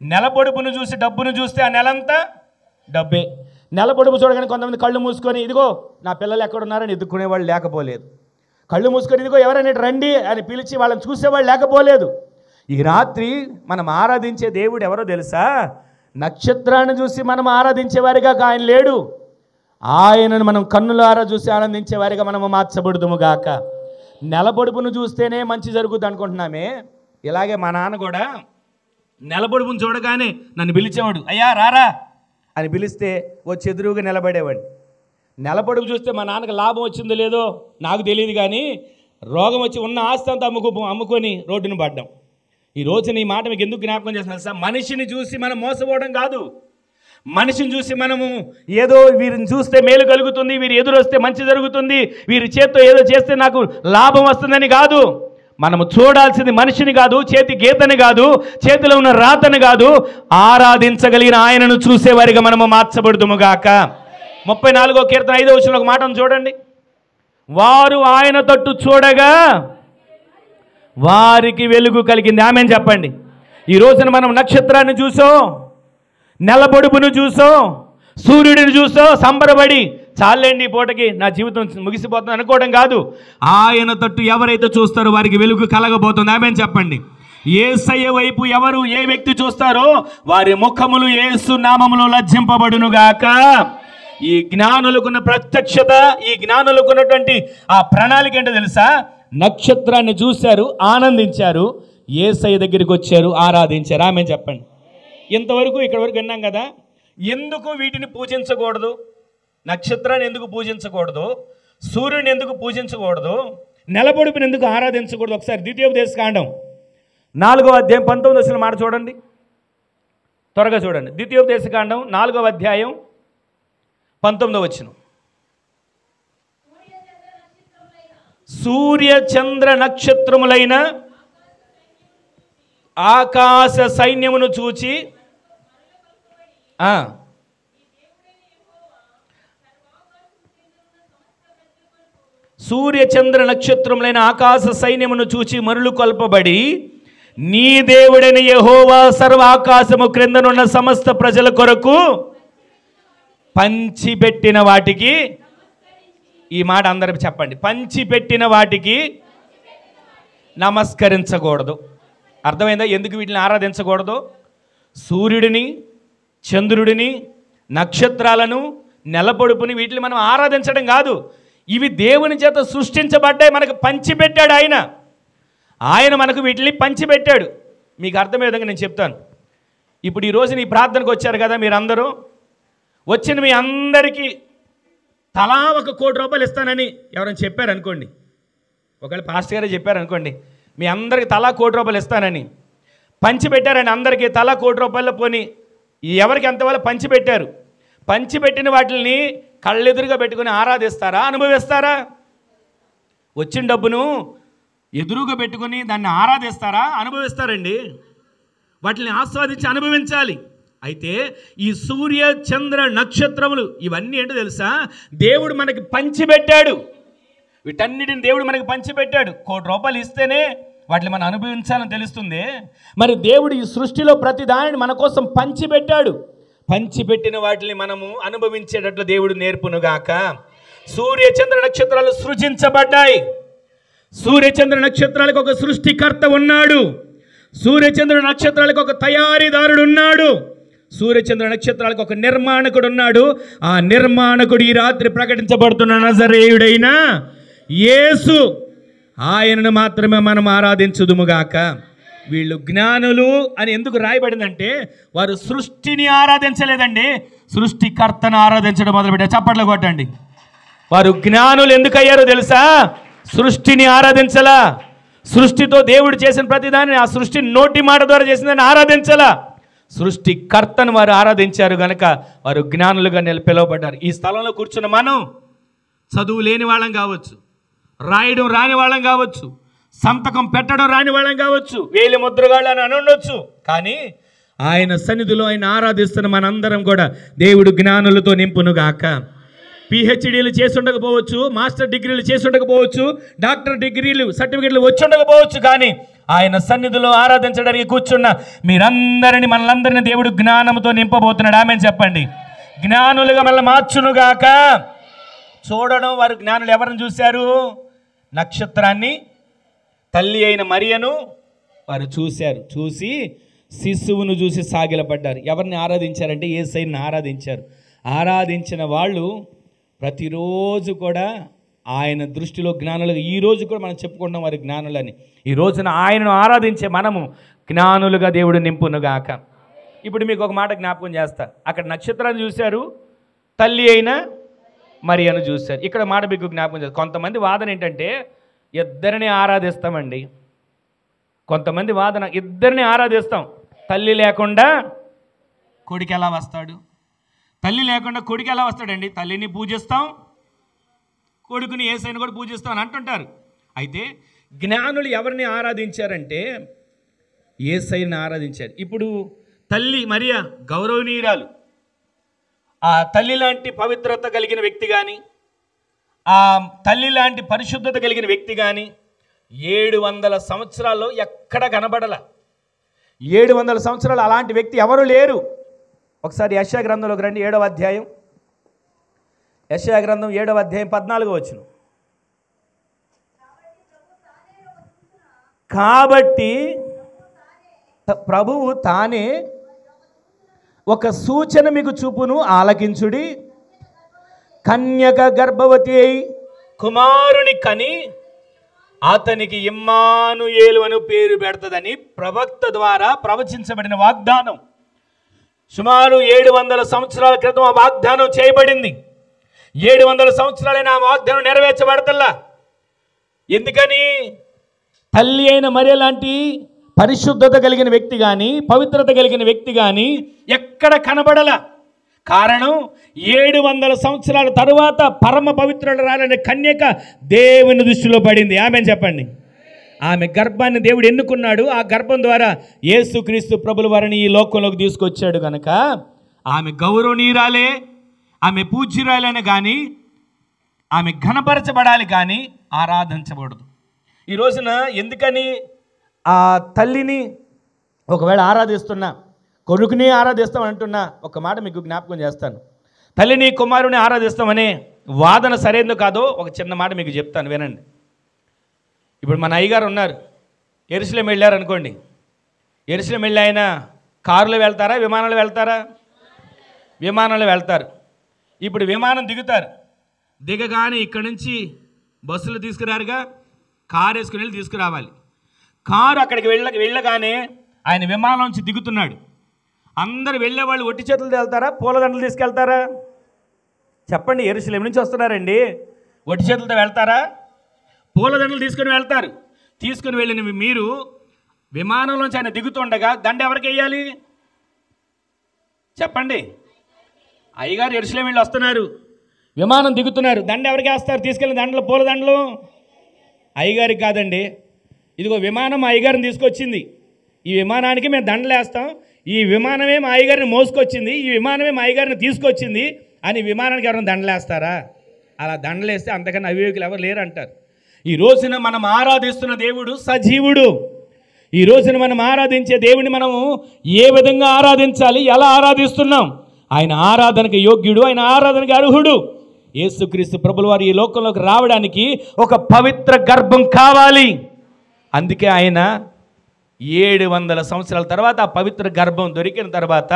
నెలబొడుపును చూసి డబ్బును చూస్తే ఆ నెలంతా డబ్బే. నెలబొడుపు చూడగానే కొంతమంది కళ్ళు మూసుకొని, ఇదిగో నా పిల్లలు ఎక్కడున్నారని ఎదుర్కొనేవాళ్ళు లేకపోలేదు. కళ్ళు మూసుకొని ఇదిగో ఎవరైనా రండి అని పిలిచి వాళ్ళని చూసేవాళ్ళు లేకపోలేదు. ఈ రాత్రి మనం ఆరాధించే దేవుడు ఎవరో తెలుసా? నక్షత్రాన్ని చూసి మనం ఆరాధించేవారిగా ఆయన లేడు. ఆయనను మనం కన్నులారా చూసి ఆనందించే వారిగా మనము మార్చబడుదుము గాక. నెలపొడుపును చూస్తేనే మంచి జరుగుద్ది అనుకుంటున్నామే. ఇలాగే మా నాన్న కూడా నెలపొడుపును చూడగానే నన్ను పిలిచేవాడు, అయ్యా రారా అని పిలిస్తే వచ్చి ఎదురుగా నిలబడేవాడిని. నెలపొడుపు చూస్తే మా నాన్నకి లాభం వచ్చిందో లేదో నాకు తెలియదు, కానీ రోగం వచ్చి ఉన్న ఆస్తి అంతా అమ్ముకొని రోడ్డును పడ్డాం. ఈ రోజు నీ మాట మీకు ఎందుకు జ్ఞాపకం చేస్తున్నాను సార్? మనిషిని చూసి మనం మోసపోవడం కాదు, మనిషిని చూసి మనము ఏదో వీరిని చూస్తే మేలు కలుగుతుంది, వీరు ఎదురు వస్తే మంచి జరుగుతుంది, వీరి చేత్తో ఏదో చేస్తే నాకు లాభం వస్తుందని కాదు. మనము చూడాల్సింది మనిషిని కాదు, చేతి గీతని కాదు, చేతిలో ఉన్న రాతని కాదు, ఆరాధించగలిగిన ఆయనను చూసేవారిగా మనము మార్చబడుదుముగాక. 34వ కీర్తన 5వ వచనంలో ఒక మాటను చూడండి. వారు ఆయన తట్టు చూడగా వారికి వెలుగు కలిగింది. ఆమేన్ చెప్పండి. ఈ రోజున మనం నక్షత్రాన్ని చూసో, నెలపొడుపును చూసో, సూర్యుడిని చూసో సంబరపడి చాలండి ఈ పూటకి నా జీవితం ముగిసిపోతుంది అనుకోవడం కాదు. ఆయన తట్టు ఎవరైతే చూస్తారో వారికి వెలుగు కలగబోతుంది. ఆమేన్ చెప్పండి. యేసయ్య వైపు ఎవరు ఏ వ్యక్తి చూస్తారో వారి ముఖములు యేసు నామములో లజ్జింపబడునుగాక. ఈ జ్ఞానులకున్న ప్రత్యక్షత, ఈ జ్ఞానులకున్నటువంటి ఆ ప్రణాళిక ఏంటో తెలుసా? నక్షత్రాన్ని చూశారు, ఆనందించారు, యేసయ్య దగ్గరికి వచ్చారు, ఆరాధించారు. ఆమేన్ చెప్పండి. ఇంతవరకు ఇక్కడ వరకు విన్నాం కదా. ఎందుకు వీటిని పూజించకూడదు? నక్షత్రాన్ని ఎందుకు పూజించకూడదు? సూర్యుని ఎందుకు పూజించకూడదు? నెలపొడుపుని ఎందుకు ఆరాధించకూడదు? ఒకసారి ద్వితీయోపదేశకాండం 4వ అధ్యాయం 19వ వచనం మాట చూడండి, త్వరగా చూడండి. ద్వితీయోపదేశకాండం 4వ అధ్యాయం 19వ వచనం. సూర్య చంద్ర నక్షత్రములైన ఆకాశ సైన్యమును చూచి సూర్య చంద్ర నక్షత్రములైన ఆకాశ సైన్యమును చూచి మరులు కొల్పబడి, నీ దేవుడైన యెహోవా సర్వ ఆకాశము క్రిందనున్న సమస్త ప్రజల కొరకు పంచిపెట్టిన వాటికి, ఈ మాట అందరికి చెప్పండి, పంచిపెట్టిన వాటికి నమస్కరించకూడదు. అర్థమైందా ఎందుకు వీటిని ఆరాధించకూడదు? సూర్యుడిని, చంద్రుడిని, నక్షత్రాలను, నెలపొడుపుని వీటిని మనం ఆరాధించడం కాదు. ఇవి దేవుని చేత సృష్టించబడ్డాయి, మనకు పంచిపెట్టాడు ఆయన. ఆయన మనకు వీటిని పంచిపెట్టాడు. మీకు అర్థమయ్యే విధంగా నేను చెప్తాను. ఇప్పుడు ఈరోజు నీ ప్రార్థనకు వచ్చారు కదా, మీరందరూ వచ్చిన మీ అందరికీ తలా 1 కోటి రూపాయలు ఇస్తానని ఎవరైనా చెప్పారనుకోండి, ఒకవేళ పాస్టర్ గారే చెప్పారనుకోండి, మీ అందరికీ తలా 1 కోటి రూపాయలు ఇస్తానని పంచిపెట్టారని, అందరికీ తలా 1 కోటి రూపాయలు పోని ఎవరికి ఎంతవల్ల పంచిపెట్టారు. పంచిపెట్టిన వాటిని కళ్ళెదురుగా పెట్టుకుని ఆరాధిస్తారా, అనుభవిస్తారా? వచ్చిన డబ్బును ఎదురుగా పెట్టుకుని దాన్ని ఆరాధిస్తారా, అనుభవిస్తారండి? వాటిని ఆస్వాదించి అనుభవించాలి. అయితే ఈ సూర్య చంద్ర నక్షత్రములు ఇవన్నీ ఏంటో తెలుసా? దేవుడు మనకి పంచిపెట్టాడు. వీటన్నిటిని దేవుడు మనకి పంచిపెట్టాడు. 1 కోటి రూపాయలు ఇస్తేనే వాటిని మనం అనుభవించాలని తెలుస్తుంది. మరి దేవుడు ఈ సృష్టిలో ప్రతి దానిని మన కోసం పంచిపెట్టాడు. పంచిపెట్టిన వాటిని మనము అనుభవించేటట్లు దేవుడు నేర్పునుగాక. సూర్య చంద్ర నక్షత్రాలు సృజించబడ్డాయి. సూర్య చంద్ర నక్షత్రాలకు ఒక సృష్టికర్త ఉన్నాడు. సూర్య చంద్ర నక్షత్రాలకు ఒక తయారీదారుడు ఉన్నాడు. సూర్య చంద్ర నక్షత్రాలకు ఒక నిర్మాణకుడు ఉన్నాడు. ఆ నిర్మాణకుడు ఈ రాత్రి ప్రకటించబడుతున్న నజరేయుడైన యేసు, ఆయనను మాత్రమే మనం ఆరాధించుదుముగాక. వీళ్ళు జ్ఞానులు అని ఎందుకు రాయబడిందంటే వారు సృష్టిని ఆరాధించలేదండి, సృష్టికర్తను ఆరాధించడం మొదలుపెట్టారు. చప్పట్లు కొట్టండి. వారు జ్ఞానులు ఎందుకు అయ్యారో తెలుసా? సృష్టిని ఆరాధించలా. సృష్టితో దేవుడు చేసిన ప్రతిదాన్ని, ఆ సృష్టి నోటి మాట ద్వారా చేసిందని ఆరాధించలా. సృష్టికర్తను వారు ఆరాధించారు గనక వారు జ్ఞానులుగా పిలువబడ్డారు. ఈ స్థలంలో కూర్చున్న మనం చదువు లేని వాళ్ళం కావచ్చు, రాయడం రాని వాళ్ళం కావచ్చు, సంతకం పెట్టడం రాని వాళ్ళం కావచ్చు, వేలి ముద్రగాళ్ళు అని ఉండొచ్చు, కానీ ఆయన సన్నిధిలో ఆయన ఆరాధిస్తున్న మనందరం కూడా దేవుడు జ్ఞానులతో నింపునుగాక. పిహెచ్డీలు చేసి ఉండకపోవచ్చు, మాస్టర్ డిగ్రీలు చేసి ఉండకపోవచ్చు, డాక్టర్ డిగ్రీలు సర్టిఫికెట్లు వచ్చి ఉండకపోవచ్చు, కానీ ఆయన సన్నిధిలో ఆరాధించడానికి కూర్చున్న మీరందరినీ, మనలందరినీ దేవుడు జ్ఞానంతో నింపబోతున్నాడు. ఆమేన్ చెప్పండి. జ్ఞానులుగా మనల్ని మార్చునుగాక. చూడడం, వారు జ్ఞానులు ఎవరిని చూశారు? నక్షత్రాన్ని, తల్లి అయిన మరియను వారు చూశారు. చూసి శిశువును చూసి సాగిలపడ్డారు. ఎవరిని ఆరాధించారంటే యేసయ్యను ఆరాధించారు. ఆరాధించిన వాళ్ళు ప్రతిరోజు కూడా ఆయన దృష్టిలో జ్ఞానులుగా, ఈరోజు కూడా మనం చెప్పుకుంటాం వారి జ్ఞానులని. ఈ రోజున ఆయనను ఆరాధించే మనము జ్ఞానులుగా దేవుడు నింపునుగాక. ఇప్పుడు మీకు ఒక మాట జ్ఞాపకం చేస్తా. అక్కడ నక్షత్రాన్ని చూశారు, తల్లి అయిన మరియను చూశారు. ఇక్కడ మాట మీకు జ్ఞాపకం చేస్తారు. కొంతమంది వాదన ఏంటంటే ఇద్దరిని ఆరాధిస్తామండి. కొంతమంది వాదన ఇద్దరిని ఆరాధిస్తాం, తల్లి లేకుండా కొడుకు ఎలా వస్తాడు, తల్లి లేకుండా కొడుకు ఎలా వస్తాడండి? తల్లిని పూజిస్తాం, కొడుకుని యేసయ్యను కూడా పూజిస్తాం అని అంటుంటారు. అయితే జ్ఞానులు ఎవరిని ఆరాధించారంటే యేసయ్యని ఆరాధించారు. ఇప్పుడు తల్లి మరియ గౌరవనీయురాలు, ఆ తల్లి లాంటి పవిత్రత కలిగిన వ్యక్తి కానీ, ఆ తల్లి లాంటి పరిశుద్ధత కలిగిన వ్యక్తి కానీ 700 సంవత్సరాల్లో ఎక్కడ కనబడల. 700 సంవత్సరాలు అలాంటి వ్యక్తి ఎవరు లేరు. ఒకసారి యెషయా గ్రంథంలోకి రండి, 7వ అధ్యాయం. యెషయా గ్రంథం 7వ అధ్యాయం 14వ వచనం. కాబట్టి ప్రభువు తానే ఒక సూచన మీకు చూపును, ఆలకించుడి. కన్యక గర్భవతి అయి కుమారుని కని అతనికి ఇమ్మానుయేలు అని పేరు పెడతదని ప్రవక్త ద్వారా ప్రవచించబడిన వాగ్దానం. సుమారు 700 సంవత్సరాల క్రితం ఆ వాగ్దానం చేయబడింది. 700 సంవత్సరాలైన ఆ వాగ్దానం నెరవేర్చబడతల్లా. ఎందుకని? తల్లి అయిన మరియ లాంటి పరిశుద్ధత కలిగిన వ్యక్తి కానీ, పవిత్రత కలిగిన వ్యక్తి కానీ ఎక్కడ కనబడల. కారణం 700 సంవత్సరాల తరువాత పరమ పవిత్రురాలైన కన్యక దేవుని దృష్టిలో పడింది. ఆమెను చెప్పండి. ఆమె గర్భాన్ని దేవుడు ఎన్నుకున్నాడు. ఆ గర్భం ద్వారా యేసుక్రీస్తు ప్రభుల వారిని ఈ లోకంలోకి తీసుకొచ్చాడు కనుక ఆమె గౌరవనీయురాలే, ఆమె పూజ్యురాలైన కానీ ఆమె ఘనపరచబడాలి కానీ ఆరాధించబడదు. ఈ రోజున ఎందుకని ఆ తల్లిని ఒకవేళ ఆరాధిస్తున్నా, కొడుకుని ఆరాధిస్తాం అంటున్నా, ఒక మాట మీకు జ్ఞాపకం చేస్తాను. తల్లిని కుమారుని ఆరాధిస్తామనే వాదన సరైనదో కాదో ఒక చిన్న మాట మీకు చెప్తాను, వినండి. ఇప్పుడు మన అయ్యగారు ఉన్నారు, యెరూషలేము వెళ్ళారు అనుకోండి. యెరూషలేము వెళ్ళి ఆయన కారులో వెళ్తారా, విమానంలో వెళ్తారా? విమానంలో వెళ్తారు. ఇప్పుడు విమానం దిగుతారు, దిగగానే ఇక్కడి నుంచి బస్సులు తీసుకురారుగా, కారు వేసుకుని వెళ్ళి తీసుకురావాలి. కారు అక్కడికి వెళ్ళగానే ఆయన విమానం నుంచి దిగుతున్నాడు. అందరు వెళ్ళేవాళ్ళు ఒట్టి చేతులతో వెళ్తారా, పూలదండలు తీసుకెళ్తారా? చెప్పండి. యెరూషలేము నుంచి వస్తున్నారండి, ఒట్టి చేతులతో వెళ్తారా, పూలదండలు తీసుకుని వెళ్తారు. తీసుకుని వెళ్ళిన మీరు విమానంలోంచి ఆయన దిగుతుండగా దండ ఎవరికి వేయాలి చెప్పండి? అయ్యగారు యెరూషలేము వెళ్ళి వస్తున్నారు, విమానం దిగుతున్నారు, దండ ఎవరికి వేస్తారు? తీసుకెళ్ళిన దండలు, పూలదండలు అయ్యగారికి కాదండి. ఇదిగో విమానం అయ్యగారిని తీసుకొచ్చింది, ఈ విమానానికి మేము దండలు వేస్తాం, ఈ విమానమే మా అయ్యగారిని మోసుకొచ్చింది, ఈ విమానమే మా అయ్యగారిని తీసుకొచ్చింది అని విమానానికి ఎవరైనా దండలు వేస్తారా? అలా దండలు వేస్తే అంతకన్నా అవివేకులు ఎవరు లేరు అంటారు. ఈ రోజున మనం ఆరాధిస్తున్న దేవుడు సజీవుడు. ఈ రోజున మనం ఆరాధించే దేవుని మనము ఏ విధంగా ఆరాధించాలి, ఎలా ఆరాధిస్తున్నాం? ఆయన ఆరాధనకు యోగ్యుడు, ఆయన ఆరాధనకు అర్హుడు. యేసుక్రీస్తు ప్రభుల వారు ఈ లోకంలోకి రావడానికి ఒక పవిత్ర గర్భం కావాలి. అందుకే ఆయన 700 సంవత్సరాల తర్వాత ఆ పవిత్ర గర్భం దొరికిన తర్వాత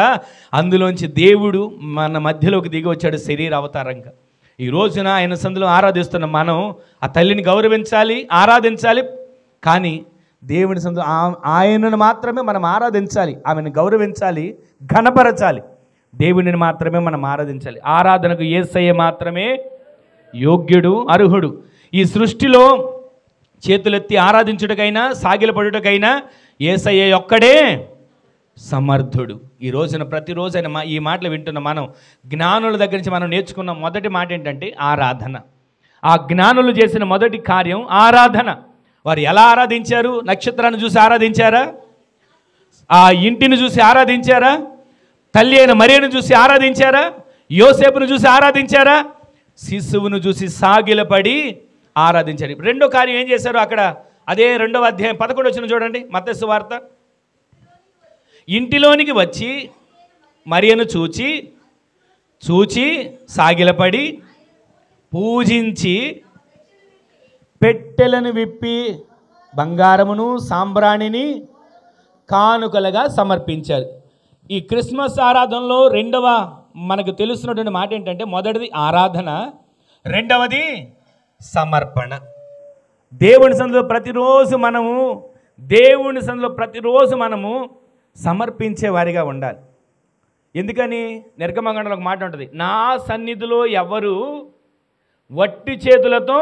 అందులోంచి దేవుడు మన మధ్యలోకి దిగి వచ్చాడు శరీర అవతారంగా. ఈ రోజున ఆయన సందులో ఆరాధిస్తున్న మనం ఆ తల్లిని గౌరవించాలి, ఆరాధించాలి. కానీ దేవుని సందులో ఆయనను మాత్రమే మనం ఆరాధించాలి, ఆమెను గౌరవించాలి, ఘనపరచాలి. దేవునిని మాత్రమే మనం ఆరాధించాలి. ఆరాధనకు యేసయ్య మాత్రమే యోగ్యుడు, అర్హుడు. ఈ సృష్టిలో చేతులెత్తి ఆరాధించుటకైనా సాగిలపడుటకైనా యేసయ్య ఒక్కడే సమర్థుడు. ఈ రోజున ప్రతిరోజు ఆయన ఈ మాటలు వింటున్న మనం జ్ఞానుల దగ్గర నుంచి మనం నేర్చుకున్న మొదటి మాట ఏంటంటే ఆరాధన. ఆ జ్ఞానులు చేసిన మొదటి కార్యం ఆరాధన. వారు ఎలా ఆరాధించారు? నక్షత్రాన్ని చూసి ఆరాధించారా? ఆ ఇంటిని చూసి ఆరాధించారా? తల్లి అయిన మరియను చూసి ఆరాధించారా? యోసేపును చూసి ఆరాధించారా? శిశువును చూసి సాగిలపడి ఆరాధించారు. రెండో కార్యం ఏం చేశారు అక్కడ? అదే 2వ అధ్యాయం 11 వచనం చూడండి, మత్తయి సువార్త. ఇంటిలోనికి వచ్చి మరియను చూచి సాగిలపడి పూజించి పెట్టెలను విప్పి బంగారమును సాంబ్రాణిని కానుకలుగా సమర్పించారు. ఈ క్రిస్మస్ ఆరాధనలో రెండవ మనకు తెలుస్తున్నటువంటి మాట ఏంటంటే మొదటిది ఆరాధన, రెండవది సమర్పణ. దేవుని సన్నిధిలో ప్రతిరోజు మనము సమర్పించే వారిగా ఉండాలి. ఎందుకని? నిర్గమకాండలో ఒక మాట ఉంటుంది, నా సన్నిధిలో ఎవరు వట్టి చేతులతో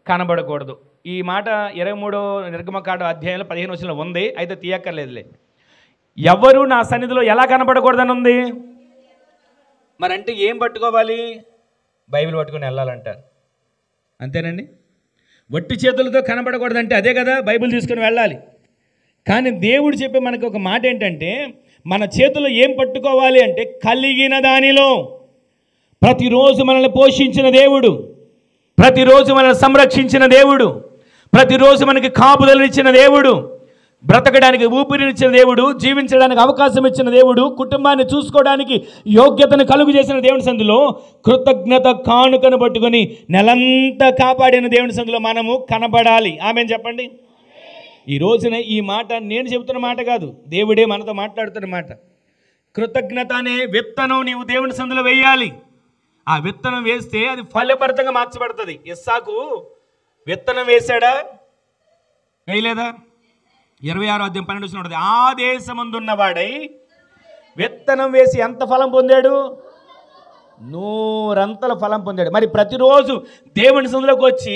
కనబడకూడదు. ఈ మాట 23వ నిర్గమకాండ అధ్యాయంలో 15వ వచనంలో ఉంది, అయితే తీయక్కర్లేదులే. ఎవరు నా సన్నిధిలో ఎలా కనబడకూడదని ఉంది. మరి అంటే ఏం పట్టుకోవాలి? బైబిల్ పట్టుకొని వెళ్ళాలంటారు, అంతేనండి. వట్టి చేతులతో కనబడకూడదంటే అదే కదా, బైబిల్ తీసుకుని వెళ్ళాలి. కానీ దేవుడు చెప్పే మనకు ఒక మాట ఏంటంటే, మన చేతుల్లో ఏం పట్టుకోవాలి అంటే, కలిగిన దానిలో ప్రతిరోజు మనల్ని పోషించిన దేవుడు, ప్రతిరోజు మనల్ని సంరక్షించిన దేవుడు, ప్రతిరోజు మనకి కాపుదలనిచ్చిన దేవుడు, బ్రతకడానికి ఊపిరినిచ్చిన దేవుడు, జీవించడానికి అవకాశం ఇచ్చిన దేవుడు, కుటుంబాన్ని చూసుకోవడానికి యోగ్యతను కలుగు చేసిన దేవుని సందులో కృతజ్ఞత కానుకను పట్టుకొని నెలంతా కాపాడిన దేవుని సందులో మనము కనబడాలి. ఆమెను చెప్పండి. ఈ రోజున ఈ మాట నేను చెబుతున్న మాట కాదు, దేవుడే మనతో మాట్లాడుతున్న మాట. కృతజ్ఞత అనే విత్తనం నీవు దేవుని సందులో వేయాలి. ఆ విత్తనం వేస్తే అది ఫలభరితంగా మార్చబడుతుంది. ఇస్సాకు విత్తనం వేశాడా? వేయలేదా? 26వ అధ్యాయం 12వ వచనం ఉంటుంది, ఆ దేశమందున్నవాడై విత్తనం వేసి ఎంత ఫలం పొందాడు? 100 ఫలం పొందాడు. మరి ప్రతిరోజు దేవుని సందులోకి వచ్చి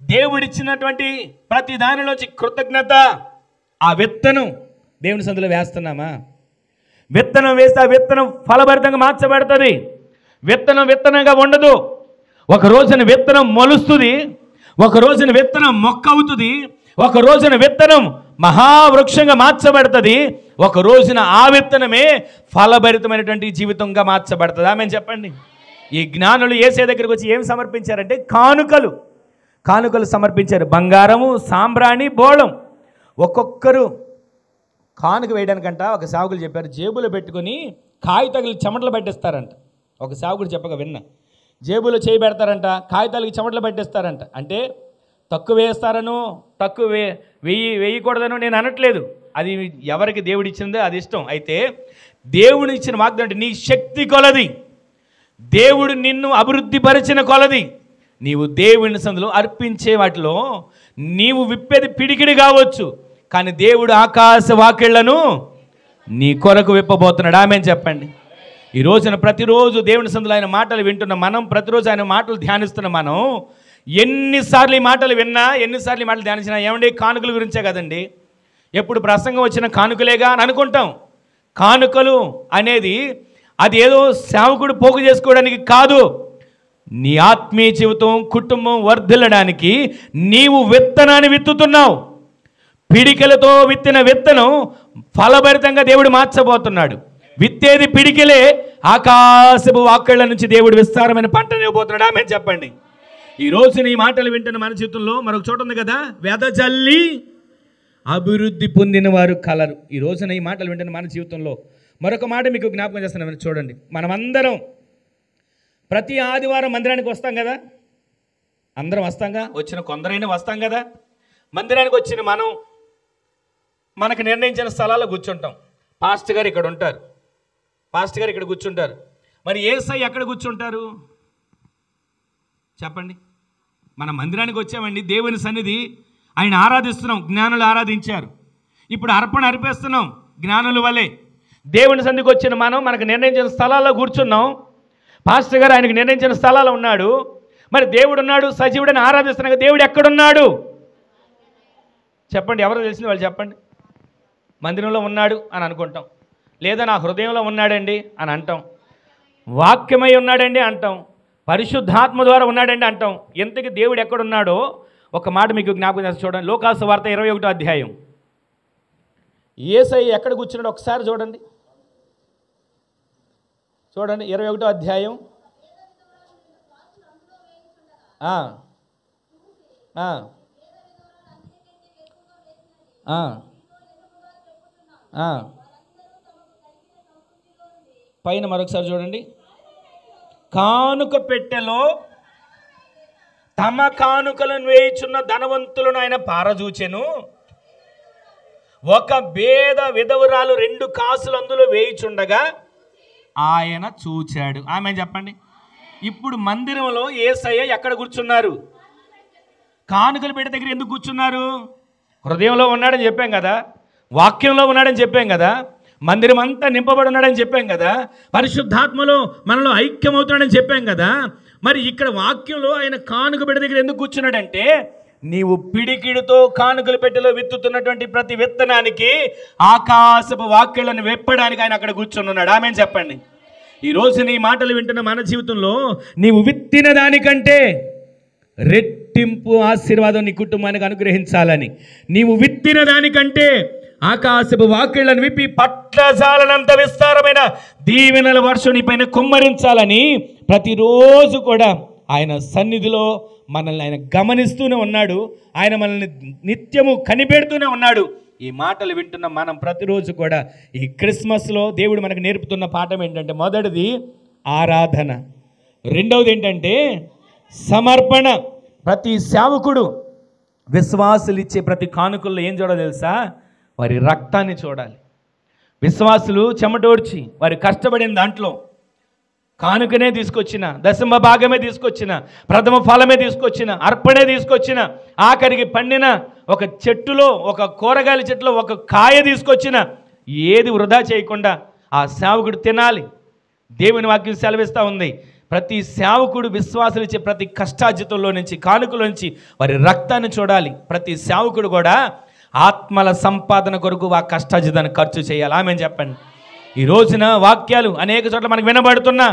దేవుడిచ్చినటువంటి ప్రతి దానిలోంచి కృతజ్ఞత, ఆ విత్తనం దేవుని సందులో వేస్తున్నామా? విత్తనం వేస్తే ఆ విత్తనం ఫలభరితంగా మార్చబడుతుంది. విత్తనంగా ఉండదు. ఒక రోజున విత్తనం మొలుస్తుంది, ఒక రోజున విత్తనం మొక్క అవుతుంది, ఒక రోజున విత్తనం మహావృక్షంగా మార్చబడుతుంది, ఒక రోజున ఆ విత్తనమే ఫలభరితమైనటువంటి జీవితంగా మార్చబడుతుంది. ఆమెను చెప్పండి. ఈ జ్ఞానులు యేసయ్య దగ్గరికి వచ్చి ఏం సమర్పించారంటే కానుకలు సమర్పించారు. బంగారము, సాంబ్రాణి, బోళం. ఒక్కొక్కరు కానుక వేయడానికంట ఒక సేవకులు చెప్పారు, జేబులో పెట్టుకొని కాగితాలు చెమటలు పట్టిస్తారంట. ఒక సేవకుడు చెప్పగా విన్నా, జేబులో చేయి పెడతారంట, కాగితాలకి చెమటలు పట్టిస్తారంట. అంటే తక్కువ వేస్తారను, తక్కువ వేయకూడదను నేను అనట్లేదు, అది ఎవరికి దేవుడు ఇచ్చిందో అది ఇష్టం. అయితే దేవుడు ఇచ్చిన వాగ్దానం అంటే నీ శక్తి కొలది, దేవుడు నిన్ను అభివృద్ధి పరిచిన కొలది నీవు దేవుని సందులో అర్పించే వాటిలో నీవు విప్పేది పిడికిడి కావచ్చు, కానీ దేవుడు ఆకాశ వాకిళ్లను నీ కొరకు విప్పబోతున్నాడు. ఆమెను చెప్పండి. ఈ రోజున ప్రతిరోజు దేవుని సందులో ఆయన మాటలు వింటున్న మనం, ప్రతిరోజు ఆయన మాటలు ధ్యానిస్తున్న మనం, ఎన్నిసార్లు ఈ మాటలు విన్నా, ఎన్నిసార్లు ఈ మాటలు ధ్యానించినా ఏమండి కానుకల గురించే కదండి. ఎప్పుడు ప్రసంగం వచ్చిన కానుకలేగా అని అనుకుంటాం. కానుకలు అనేది అది ఏదో సేవకుడు పోగు చేసుకోవడానికి కాదు, నీ ఆత్మీయ జీవితం, కుటుంబం వర్ధిల్లడానికి నీవు విత్తనాన్ని విత్తుతున్నావు. పిడికలతో విత్తిన విత్తనం ఫలభరితంగా దేవుడు మార్చబోతున్నాడు. విత్తేది పిడికిలే, ఆకాశపు వాక్కళ్ళ నుంచి దేవుడు విస్తారమైన పంటను ఇవ్వబోతున్నాడు. ఆమె చెప్పండి. ఈ రోజున ఈ మాటలు వింటున్న మన జీవితంలో మరొక చోట ఉంది కదా, వెదజల్లి అభివృద్ధి పొందిన వారు కలరు. ఈ రోజున ఈ మాటలు వింటున్న మన జీవితంలో మరొక మాట మీకు జ్ఞాపకం చేస్తున్నాను. చూడండి, మనమందరం ప్రతి ఆదివారం మందిరానికి వస్తాం కదా, అందరం వస్తాంగా, వచ్చిన కొందరైనా వస్తాం కదా. మందిరానికి వచ్చిన మనం మనకు నిర్ణయించిన స్థలాల్లో కూర్చుంటాం. పాస్టర్ గారు ఇక్కడ ఉంటారు, పాస్టర్ గారు ఇక్కడ కూర్చుంటారు. మరి యేసయ్య ఎక్కడ కూర్చుంటారు చెప్పండి? మన మందిరానికి వచ్చామండి, దేవుని సన్నిధి, ఆయన ఆరాధిస్తున్నాం. జ్ఞానులు ఆరాధించారు, ఇప్పుడు అర్పణ అర్పేస్తున్నాం జ్ఞానుల వలె. దేవుని సన్నిధికి వచ్చిన మనం మనకు నిర్ణయించిన స్థలాల్లో కూర్చున్నాం. పాస్టర్ గారు ఆయనకు నిర్ణయించిన స్థలాల్లో ఉన్నాడు. మరి దేవుడు ఉన్నాడు, సజీవుడని ఆరాధిస్తున్నాక దేవుడు ఎక్కడున్నాడు చెప్పండి? ఎవరో తెలిసింది వాళ్ళు చెప్పండి. మందిరంలో ఉన్నాడు అని అనుకుంటాం, లేదా నా హృదయంలో ఉన్నాడండి అని అంటాం, వాక్యమై ఉన్నాడండి అంటాం, పరిశుద్ధాత్మ ద్వారా ఉన్నాడండి అంటాం. ఎంతకి దేవుడు ఎక్కడున్నాడో ఒక మాట మీకు జ్ఞాపకం చేస్తాను. చూడండి, లోకాసు వార్త 21వ అధ్యాయం. యేసయ్య ఎక్కడ కూర్చున్నాడు ఒకసారి చూడండి. చూడండి 21వ అధ్యాయం. పైన మరొకసారి చూడండి. కానుక పెట్టెలో తమ కానుకలను వేయుచున్న ధనవంతులను ఆయన పారజూచెను. ఒక పేద విధవరాలు 2 కాసులు అందులో వేయుచుండగా ఆయన చూచాడు. ఆమె చెప్పండి. ఇప్పుడు మందిరంలో యేసయ్య ఎక్కడ కూర్చున్నారు? కానుకల పెట్టె దగ్గర ఎందుకు కూర్చున్నారు? హృదయంలో ఉన్నాడని చెప్పాం కదా, వాక్యంలో ఉన్నాడని చెప్పాం కదా, మందిరం అంతా నింపబడి ఉన్నాడని చెప్పాం కదా, పరిశుద్ధాత్మలో మనలో ఐక్యమవుతున్నాడని చెప్పాం కదా. మరి ఇక్కడ వాక్యంలో ఆయన కానుక పెట్టె దగ్గర ఎందుకు కూర్చున్నాడంటే, నీవు పిడికిడితో కానుకల పెట్టెలో విత్తుతున్నటువంటి ప్రతి విత్తనానికి ఆకాశపు వాక్యాలను వెప్పడానికి ఆయన అక్కడ కూర్చొని ఉన్నాడు. ఆమె చెప్పండి. ఈరోజు నీ మాటలు వింటున్న మన జీవితంలో నీవు విత్తిన దానికంటే రెట్టింపు ఆశీర్వాదం నీ కుటుంబానికి అనుగ్రహించాలని, నీవు విత్తిన దానికంటే ఆకాశపు వాక్యాలను విప్పి పట్లజాలనంత విస్తారమైన దీవెనల వర్షం నీ పైన కుమ్మరించాలని ప్రతిరోజు కూడా ఆయన సన్నిధిలో మనల్ని ఆయన గమనిస్తూనే ఉన్నాడు. ఆయన మనల్ని నిత్యము కనిపెడుతూనే ఉన్నాడు. ఈ మాటలు వింటున్న మనం ప్రతిరోజు కూడా ఈ క్రిస్మస్లో దేవుడు మనకు నేర్పుతున్న పాఠం ఏంటంటే, మొదటిది ఆరాధన, రెండవది ఏంటంటే సమర్పణ. ప్రతి సేవకుడు విశ్వాసులు ఇచ్చే ప్రతి కానుకల్లో ఏం చూడాలి తెలుసా? వారి రక్తాన్ని చూడాలి. విశ్వాసులు చెమటోడ్చి వారి కష్టపడిన దాంట్లో కానుకనే తీసుకొచ్చిన, దశమ భాగమే తీసుకొచ్చిన, ప్రథమ ఫలమే తీసుకొచ్చిన, అర్పణే తీసుకొచ్చిన, ఆఖరికి పండిన ఒక చెట్టులో, ఒక కూరగాయల చెట్టులో ఒక కాయ తీసుకొచ్చిన, ఏది వృధా చేయకుండా ఆ సేవకుడు తినాలి. దేవుని వాక్యం సెలవిస్తూ ఉంది, ప్రతి సేవకుడు విశ్వాసులు ఇచ్చే ప్రతి కష్టార్జితంలో నుంచి, కానుకల నుంచి వారి రక్తాన్ని చూడాలి. ప్రతి సేవకుడు కూడా ఆత్మల సంపాదన కొరకు ఆ కష్టార్జితాన్ని ఖర్చు చేయాలి. ఆమె చెప్పండి. ఈ రోజున వాక్యాలు అనేక చోట్ల మనకు వినబడుతున్నా,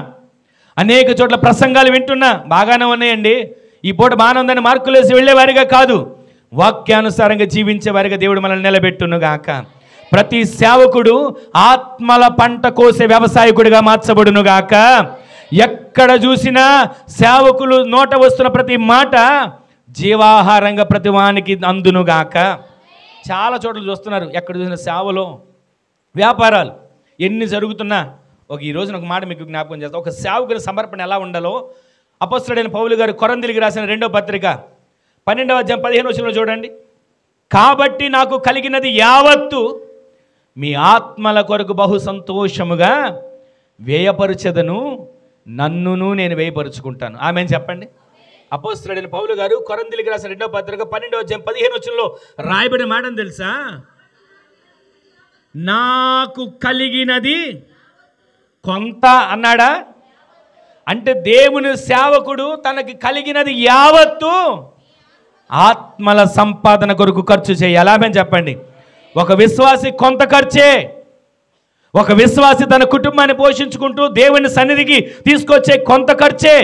అనేక చోట్ల ప్రసంగాలు వింటున్నా, బాగానే ఉన్నాయండి. ఈ పూట బాగానే ఉందని మార్కులు వేసి వెళ్ళేవారిగా కాదు, వాక్యానుసారంగా జీవించే వారిగా దేవుడు మనల్ని నిలబెట్టునుగాక. ప్రతి సేవకుడు ఆత్మల పంట కోసే వ్యవసాయకుడిగా మార్చబడునుగాక. ఎక్కడ చూసినా సేవకులు నోట వస్తున్న ప్రతి మాట జీవాహారంగా ప్రతి వానికి అందునుగాక. చాలా చోట్ల చూస్తున్నారు, ఎక్కడ చూసిన సేవలో వ్యాపారాలు ఎన్ని జరుగుతున్నా. ఈ రోజున ఒక మాట మీకు జ్ఞాపకం చేస్తాను. ఒక సేవకుని సమర్పణ ఎలా ఉండాలో అపొస్తలుడైన పౌలు గారు కొరింథీయులకు రాసిన 2వ పత్రిక 12వ అధ్యాయం 15వ వచనంలో చూడండి. కాబట్టి నాకు కలిగినది యావత్తు మీ ఆత్మల కొరకు బహు సంతోషముగా వ్యయపరచెదను, నన్నును నేను వ్యయపరుచుకుంటాను. ఆమె చెప్పండి. అపొస్తలుడైన పౌలు గారు కొరింథీయులకు రాసిన 2వ పత్రిక 12వ అధ్యాయం 15వ వచనంలో రాయబడిన మాట తెలుసా? నాకు కలిగినది కొంత అన్నాడా? అంటే దేవుని సేవకుడు తనకి కలిగినది యావత్తు ఆత్మల సంపాదన కొరకు ఖర్చు చేయాలి. ఆమె చెప్పండి. ఒక విశ్వాసి కొంత ఖర్చే, ఒక విశ్వాసి తన కుటుంబాన్ని పోషించుకుంటూ దేవుని సన్నిధికి తీసుకొచ్చే కొంత ఖర్చే.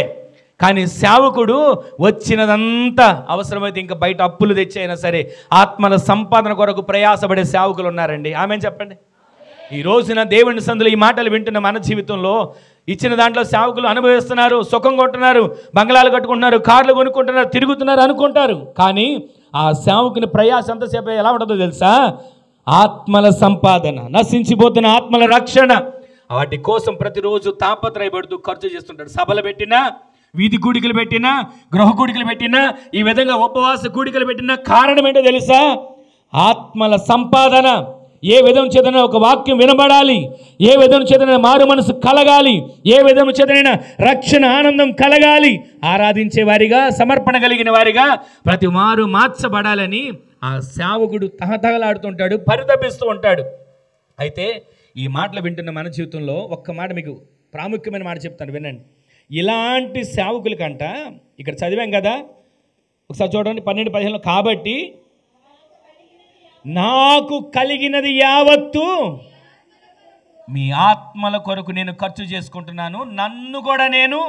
కానీ సేవకుడు వచ్చినదంతా అవసరమైతే ఇంకా బయట అప్పులు తెచ్చైనా సరే ఆత్మల సంపాదన కొరకు ప్రయాసపడే సేవకులు ఉన్నారండి. ఆమె చెప్పండి. ఈ రోజున దేవుని సందులో ఈ మాటలు వింటున్న మన జీవితంలో ఇచ్చిన దాంట్లో సేవకులు అనుభవిస్తున్నారు, సుఖం కొంటున్నారు, బంగ్లాలు కట్టుకుంటున్నారు, కార్లు కొనుక్కుంటున్నారు, తిరుగుతున్నారు అనుకుంటారు. కానీ ఆ సేవకుని ప్రయాస ఎంతసేపు ఎలా ఉంటుందో తెలుసా? ఆత్మల సంపాదన, నశించిపోతున్న ఆత్మల రక్షణ, వాటి కోసం ప్రతిరోజు తాపత్రయపడుతూ ఖర్చు చేస్తుంటాడు. సభలు పెట్టినా, వీధి కూడికలు పెట్టినా, గృహ కూడికలు పెట్టినా, ఈ విధంగా ఉపవాస కూడికలు పెట్టినా కారణం ఏంటో తెలుసా? ఆత్మల సంపాదన. ఏ విధం చేతన ఒక వాక్యం వినబడాలి, ఏ విధం చేతన మారు మనసు కలగాలి, ఏ విధం చేతనైన రక్షణ ఆనందం కలగాలి, ఆరాధించే వారిగా, సమర్పణ కలిగిన వారిగా ప్రతి వారు మార్చబడాలని ఆ సేవకుడు తహతహలాడుతుంటాడు, పరితపిస్తూ ఉంటాడు. అయితే ఈ మాటలు వింటున్న మన జీవితంలో ఒక్క మాట మీకు ప్రాముఖ్యమైన మాట చెప్తాను, వినండి. ఇలాంటి సేవకుల కంట ఇక్కడ చదివాం కదా, ఒకసారి చూడండి 12-15. కాబట్టి నాకు కలిగినది యావత్తు మీ ఆత్మల కొరకు నేను ఖర్చు చేసుకుంటున్నాను, నన్ను కూడా నేను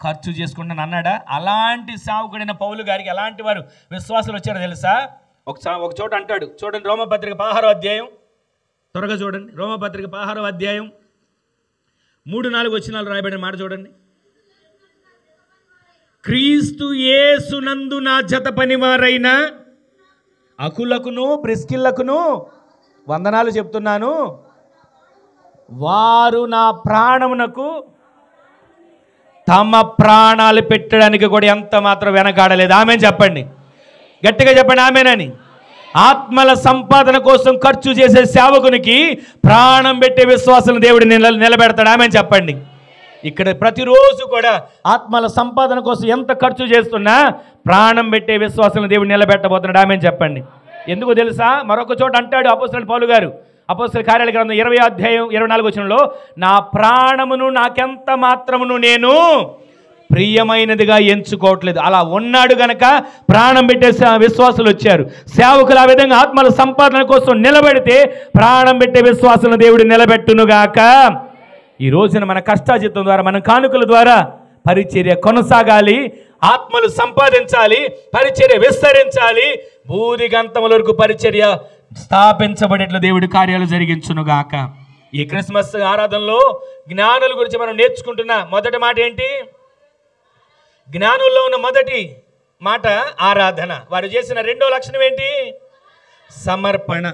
ఖర్చు చేసుకుంటున్నాను అన్నాడా? అలాంటి సేవకుడైన పౌలు గారికి ఎలాంటి వారు విశ్వాసులు వచ్చారో తెలుసా? ఒక చోట అంటాడు, చూడండి, రోమపత్రిక 16వ అధ్యాయం, త్వరగా చూడండి, రోమపత్రిక 16వ అధ్యాయం 3-4 వచనాలు రాయబడిన మాట చూడండి. క్రీస్తు యేసునందు నా జత పనివారైన అకులకును ప్రిస్కిల్లకును వందనాలు చెప్తున్నాను, వారు నా ప్రాణమునకు తమ ప్రాణాలు పెట్టడానికి కూడా ఎంత మాత్రం వెనకాడలేదు. ఆమె చెప్పండి, గట్టిగా చెప్పండి ఆమెనని. ఆత్మల సంపాదన కోసం ఖర్చు చేసే సేవకునికి ప్రాణం పెట్టే విశ్వాసం దేవుడు నిలబెడతాడు. ఆమె చెప్పండి. ఇక్కడ ప్రతిరోజు కూడా ఆత్మల సంపాదన కోసం ఎంత ఖర్చు చేస్తున్నా ప్రాణం పెట్టే విశ్వాసం దేవుడు నిలబెట్టబోతున్నాడు. ఆమేన్ చెప్పండి. ఎందుకు తెలుసా? మరొక చోట అంటాడు అపోస్తలుడైన పౌలు గారు, అపోస్తల కార్యాల గ్రంథం 20 అధ్యాయం 24 వచనంలో, నా ప్రాణమును నాకెంత మాత్రమును నేను ప్రియమైనదిగా ఎంచుకోవట్లేదు. అలా ఉన్నాడు గనక ప్రాణం పెట్టే విశ్వాసులు వచ్చారు. సేవకులు ఆ విధంగా ఆత్మల సంపాదన కోసం నిలబెడితే ప్రాణం పెట్టే విశ్వాసులను దేవుడు నిలబెట్టునుగాక. ఈ రోజున మన కష్టాజితం ద్వారా, మన కానుకల ద్వారా పరిచర్య కొనసాగాలి, ఆత్మలు సంపాదించాలి, పరిచర్య విస్తరించాలి, భూదిగంతముల వరకు పరిచర్య స్థాపించబడేట్లు దేవుడి కార్యాలు జరిగించునుగాక. ఈ క్రిస్మస్ ఆరాధనలో జ్ఞానుల గురించి మనం నేర్చుకుంటున్న మొదటి మాట ఏంటి? జ్ఞానుల్లో ఉన్న మొదటి మాట ఆరాధన. వారు చేసిన రెండో లక్షణం ఏంటి? సమర్పణ.